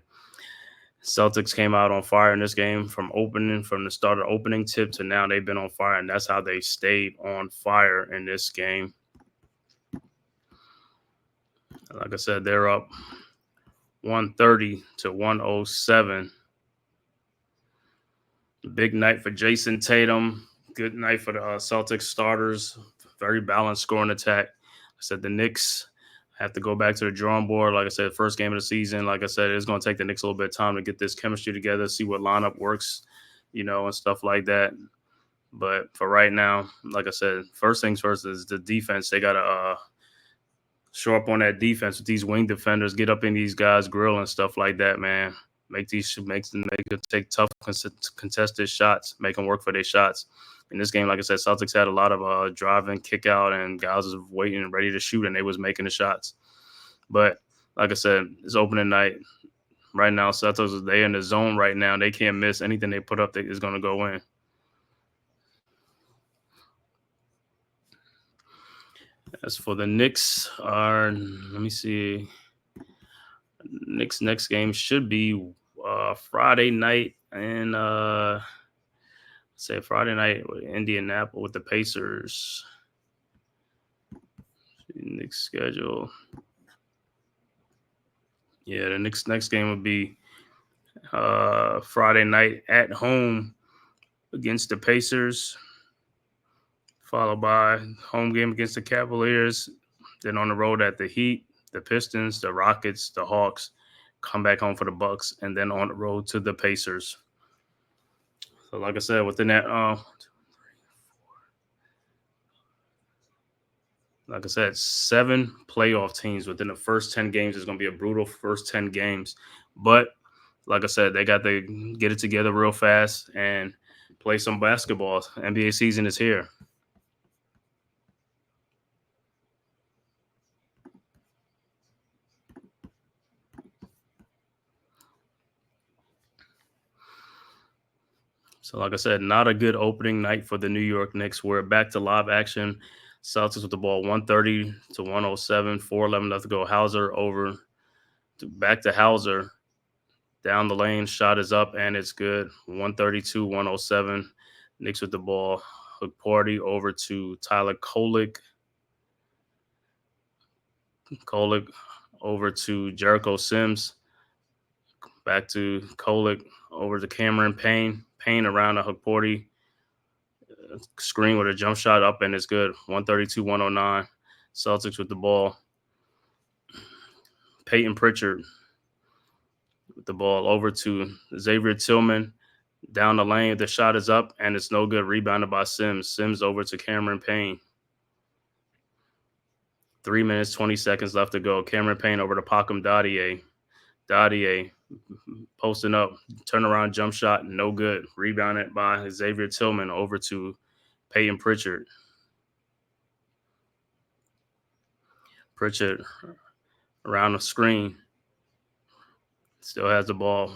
Celtics came out on fire in this game from the start of opening tip to now they've been on fire, and that's how they stayed on fire in this game. Like I said, they're up 130-107. Big night for Jason Tatum. Good night for the Celtics starters. Very balanced scoring attack. I said the Knicks have to go back to the drawing board. Like I said, first game of the season. Like I said, it's going to take the Knicks a little bit of time to get this chemistry together, see what lineup works, and stuff like that. But for right now, like I said, first things first is the defense. They got to show up on that defense with these wing defenders, get up in these guys' grill and stuff like that, man. Make them take tough contested shots, make them work for their shots. In this game, like I said, Celtics had a lot of driving, kick out, and guys was waiting and ready to shoot, and they was making the shots. But like I said, it's opening night. Right now, Celtics, they in the zone right now. They can't miss. Anything they put up that is going to go in. As for the Knicks, let me see. Knicks next game should be Friday night, and Friday night with Indianapolis with the Pacers. Knicks schedule. Yeah, the Knicks next game would be Friday night at home against the Pacers, followed by home game against the Cavaliers, then on the road at the Heat, the Pistons, the Rockets, the Hawks, come back home for the Bucks, and then on the road to the Pacers. So like I said, within that, like I said, 7 playoff teams within the first 10 games. Is going to be a brutal first 10 games. But like I said, they got to get it together real fast and play some basketball. NBA season is here. So, like I said, not a good opening night for the New York Knicks. We're back to live action. Celtics with the ball 130 to 107, 4:11 left to go. Hauser back to Hauser. Down the lane, shot is up, and it's good. 132, 107. Knicks with the ball. Hook party over to Tyler Kolek. Kolek over to Jericho Sims. Back to Kolek over to Cameron Payne. Payne around the hook party. Screen with a jump shot up, and it's good. 132, 109. Celtics with the ball. Peyton Pritchard with the ball over to Xavier Tillman. Down the lane, the shot is up, and it's no good. Rebounded by Sims. Sims over to Cameron Payne. 3 minutes, 20 seconds left to go. Cameron Payne over to Pacom Dadier. Dadier posting up. Turnaround jump shot, no good. Rebounded by Xavier Tillman over to Peyton Pritchard. Pritchard around the screen. Still has the ball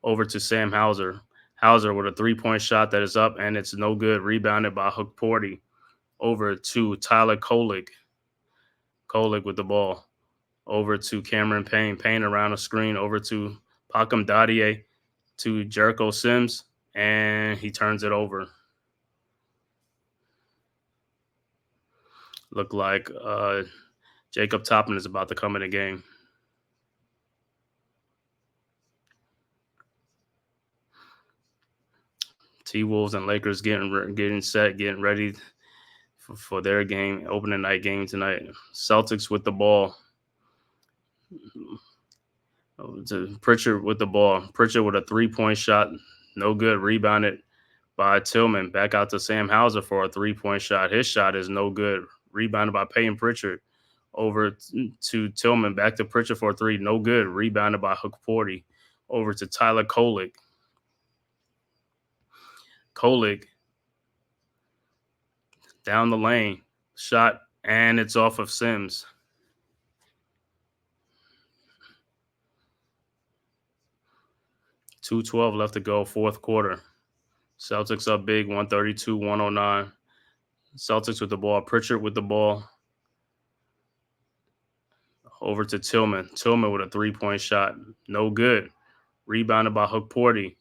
over to Sam Hauser. Hauser with a three-point shot that is up, and it's no good. Rebounded by Hook Porty over to Tyler Kolek. Kolek with the ball over to Cameron Payne. Payne around the screen over to Pacom Dadier to Jericho Sims, and he turns it over. Look like Jacob Toppin is about to come in the game. T-Wolves and Lakers getting set, getting ready for their game, opening night game tonight. Celtics with the ball. To Pritchard with the ball. Pritchard with a three-point shot, no good. Rebounded by Tillman. Back out to Sam Hauser for a three-point shot. His shot is no good. Rebounded by Peyton Pritchard. Over to Tillman. Back to Pritchard for a three. No good. Rebounded by Hook Porty. Over to Tyler Kolek. Kolek down the lane. Shot, and it's off of Sims. .212 left to go, fourth quarter. Celtics up big, 132, 109. Celtics with the ball. Pritchard with the ball. Over to Tillman. Tillman with a three-point shot. No good. Rebounded by Hook Porty.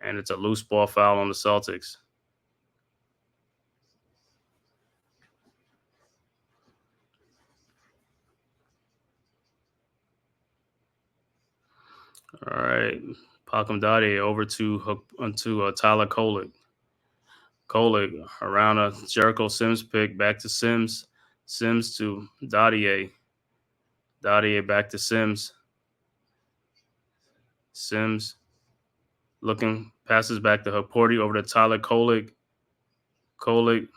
And it's a loose ball foul on the Celtics. All right. Pacom Dadier over to Tyler Kolek. Kolek around a Jericho Sims pick. Back to Sims. Sims to Dadier. Dadier back to Sims. Sims looking, passes back to Porty over to Tyler Kolek. Kolek,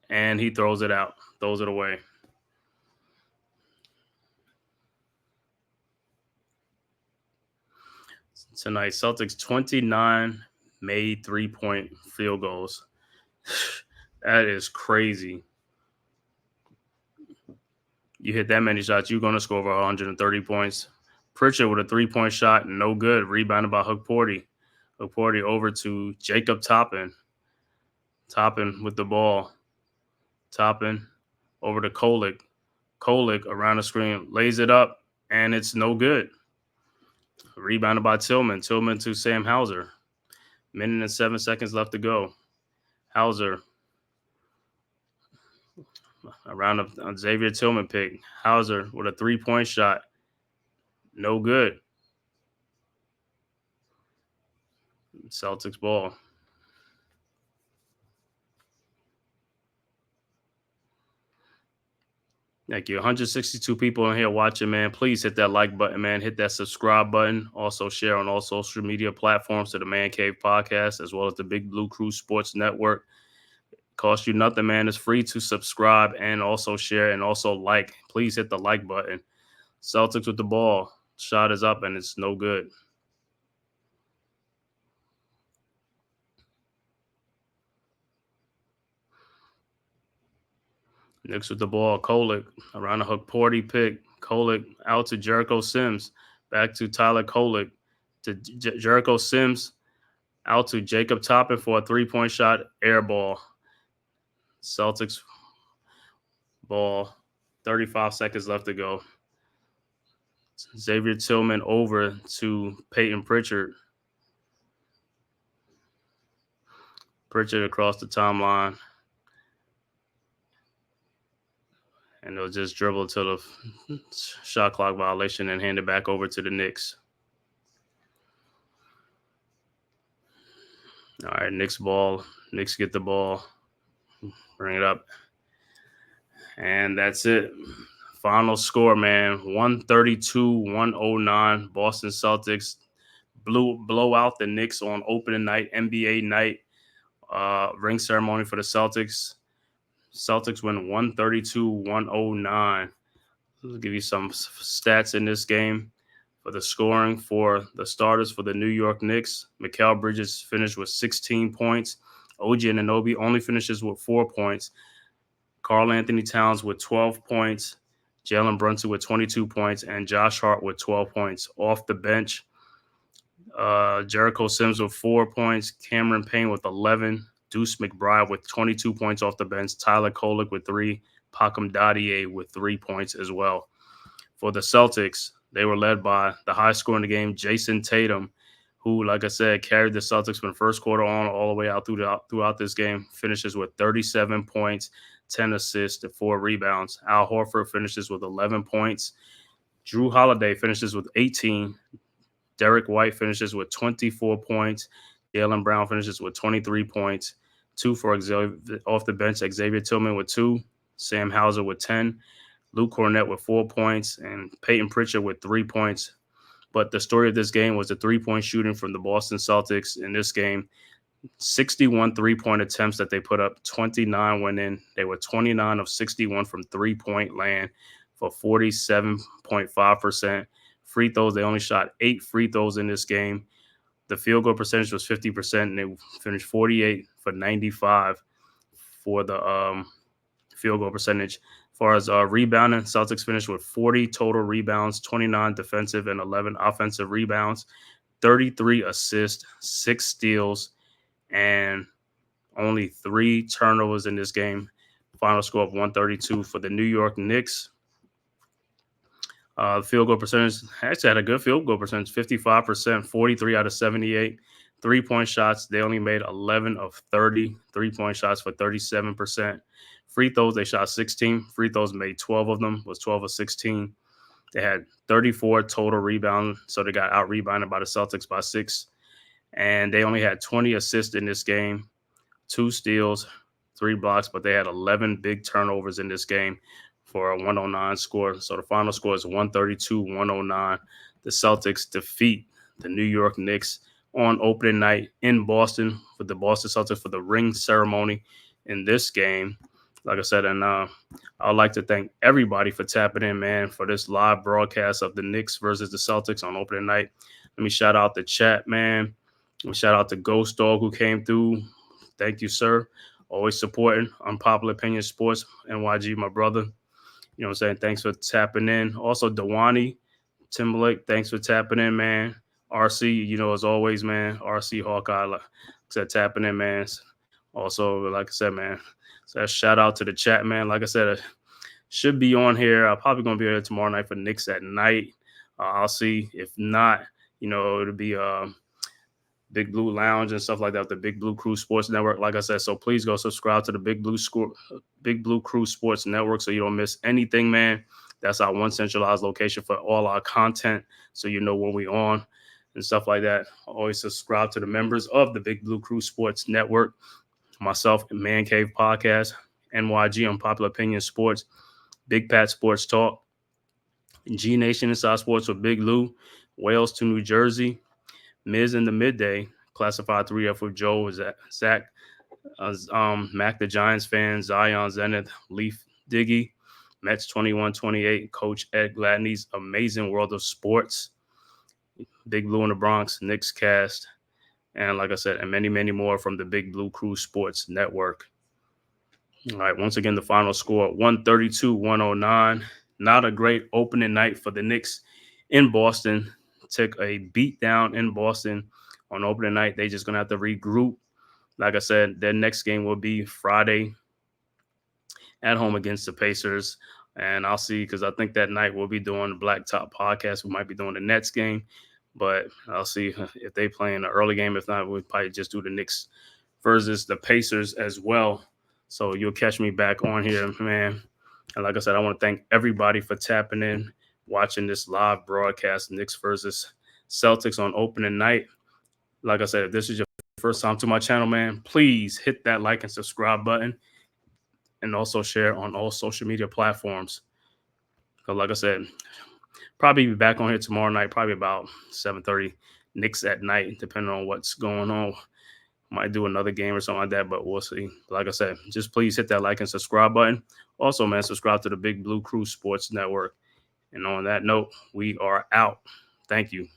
and he throws it out. Throws it away. Tonight, Celtics 29 made three-point field goals. That is crazy. You hit that many shots, you're going to score over 130 points. Pritchard with a three-point shot, no good. Rebounded by Hook Porty. Hook Porty over to Jacob Toppin. Toppin with the ball. Toppin over to Kolek. Kolek around the screen, lays it up, and it's no good. Rebounded by Tillman. Tillman to Sam Hauser. Minute and 7 seconds left to go. Hauser around a Xavier Tillman pick. Hauser with a three-point shot. No good. Celtics ball. Thank you. 162 people in here watching, man. Please hit that like button, man. Hit that subscribe button. Also share on all social media platforms to the Man-Cave podcast, as well as the Big Blue Crew Sports Network. Cost you nothing, man. It's free to subscribe and also share and also like. Please hit the like button. Celtics with the ball. Shot is up, and it's no good. Knicks with the ball. Kolek around the Hook Porty pick. Kolek out to Jericho Sims. Back to Tyler Kolek. To Jericho Sims. Out to Jacob Toppin for a 3-point shot, air ball. Celtics ball, 35 seconds left to go. Xavier Tillman over to Peyton Pritchard. Pritchard across the timeline. And they'll just dribble to the shot clock violation and hand it back over to the Knicks. All right, Knicks ball. Knicks get the ball. Bring it up. And that's it. Final score, man. 132-109. Boston Celtics blow out the Knicks on opening night, NBA night. Ring ceremony for the Celtics. Celtics win 132-109. I'll give you some stats in this game. For the scoring for the starters for the New York Knicks, Mikal Bridges finished with 16 points. OG Anunoby only finishes with 4 points. Karl Anthony Towns with 12 points. Jalen Brunson with 22 points. And Josh Hart with 12 points. Off the bench, Jericho Sims with 4 points. Cameron Payne with 11. Deuce McBride with 22 points off the bench. Tyler Kolek with 3. Pakum Dadier with 3 points as well. For the Celtics, they were led by the high scorer in the game, Jason Tatum, who, like I said, carried the Celtics from the first quarter on all the way out throughout this game. Finishes with 37 points, 10 assists, and 4 rebounds. Al Horford finishes with 11 points. Drew Holiday finishes with 18. Derek White finishes with 24 points. Jaylen Brown finishes with 23 points. 2 for off the bench, Xavier Tillman with 2. Sam Hauser with 10. Luke Cornett with 4 points, and Peyton Pritchard with 3 points. But the story of this game was the 3-point shooting from the Boston Celtics in this game. 61 3-point attempts that they put up, 29 went in. They were 29 of 61 from 3-point land for 47.5%. Free throws, they only shot 8 free throws in this game. The field goal percentage was 50%, and they finished 48 for 95 for the field goal percentage. As far as rebounding, Celtics finished with 40 total rebounds, 29 defensive and 11 offensive rebounds, 33 assists, 6 steals, and only 3 turnovers in this game. Final score of 132 for the New York Knicks. Field goal percentage, actually had a good field goal percentage, 55%, 43 out of 78. 3-point shots, they only made 11 of 30 3-point shots for 37%. Free throws, they shot 16. Free throws, made 12 of them, was 12 of 16. They had 34 total rebounds, so they got out-rebounded by the Celtics by 6. And they only had 20 assists in this game, 2 steals, 3 blocks, but they had 11 big turnovers in this game for a 109 score. So the final score is 132-109. The Celtics defeat the New York Knicks on opening night in Boston for the Boston Celtics for the ring ceremony in this game. Like I said, and I'd like to thank everybody for tapping in, man, for this live broadcast of the Knicks versus the Celtics on opening night. Let me shout out the chat, man. Let me shout out to Ghost Dog who came through. Thank you, sir. Always supporting Unpopular Opinion Sports. NYG, my brother. You know what I'm saying? Thanks for tapping in. Also, Dewani Timberlake, thanks for tapping in, man. RC, you know, as always, man. RC Hawkeye, like I said, tapping in, man. Also, like I said, man, so shout out to the chat, man. Like I said, I should be on here. I'm probably going to be here tomorrow night for Knicks at night. I'll see. If not, you know, it'll be Big Blue Lounge and stuff like that, the Big Blue Crew Sports Network. Like I said, so please go subscribe to the Big Blue Crew Sports Network so you don't miss anything, man. That's our one centralized location for all our content, so you know when we on and stuff like that. Always subscribe to the members of the Big Blue Crew Sports Network. Myself, Man-Cave Podcast, NYG Unpopular Opinion Sports, Big Pat Sports Talk, G Nation Inside Sports with Big Lou, Wales to New Jersey, Miz in the Midday, Classified 3F with Joe, Zach, Mac the Giants fan, Zion Zenith, Leaf Diggy, Mets 21-28, Coach Ed Gladney's Amazing World of Sports, Big Blue in the Bronx, Knicks Cast, and like I said, and many, many more from the Big Blue Crew Sports Network. All right, once again, the final score, 132-109. Not a great opening night for the Knicks in Boston. Took a beat down in Boston on opening night. They just going to have to regroup. Like I said, their next game will be Friday at home against the Pacers. And I'll see, because I think that night we'll be doing the Blacktop podcast. We might be doing the Nets game, but I'll see if they play in the early game. If not, we'll probably just do the Knicks versus the Pacers as well. So you'll catch me back on here, man. And like I said, I want to thank everybody for tapping in, watching this live broadcast, Knicks versus Celtics on opening night. Like I said, if this is your first time to my channel, man, please hit that like and subscribe button. And also share on all social media platforms. Because like I said, probably be back on here tomorrow night, probably about 7:30 Knicks at night, depending on what's going on. Might do another game or something like that, but we'll see. Like I said, just please hit that like and subscribe button. Also, man, subscribe to the Big Blue Crew Sports Network. And on that note, we are out. Thank you.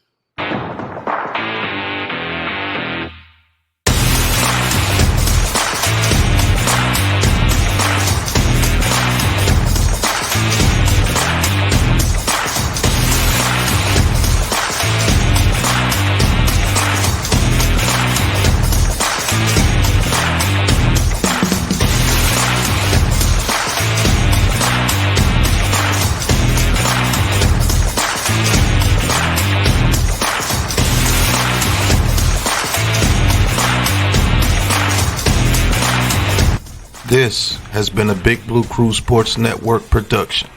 This has been a Big Blue Crew Sports Network production.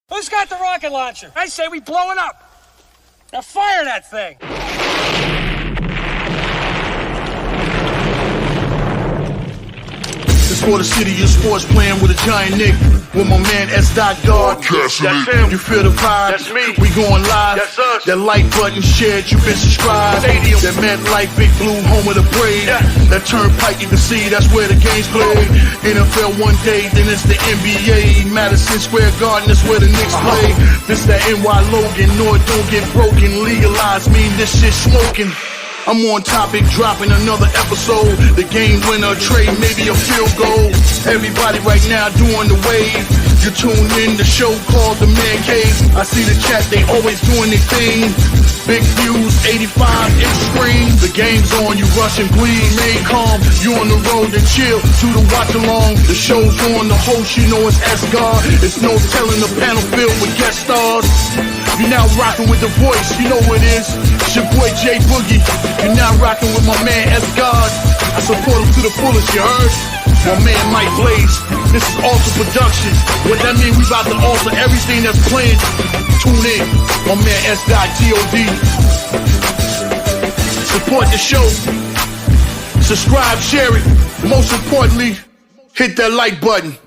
Who's got the rocket launcher? I say we blow it up. Now fire that thing. It's for the city of sports, playing with a giant Nick. With my man S. Guard. That's him. You feel the vibe? That's me. We going live. That's us. That like button shared, you been subscribed. Stadium. That MetLife, Big Blue, home of the Braves. Yeah. That turnpike, you can see that's where the game's played. NFL one day, then it's the NBA. Madison Square Garden, that's where the Knicks play. This that NY Logan, no it don't get broken. Legalized, mean this shit smoking. I'm on topic, dropping another episode. The game winner, trade, maybe a field goal. Everybody right now doing the wave. You tune in, the show called TheMan-Cave. I see the chat, they always doing their thing. Big views, 85-inch screen. The game's on, you rush and bleed. Remain calm, you on the road and chill. Do the watch along, the show's on. The host, you know it's S-God. It's no telling the panel filled with guest stars. You're now rocking with the voice, you know who it is. It's your boy J Boogie. You're now rocking with my man S-God. I support him to the fullest, you heard? My man Mike Blaze. This is Alter Productions. What that mean? We about to alter everything that's playing. Tune in. My man S.God. Support the show. Subscribe, share it. Most importantly, hit that like button.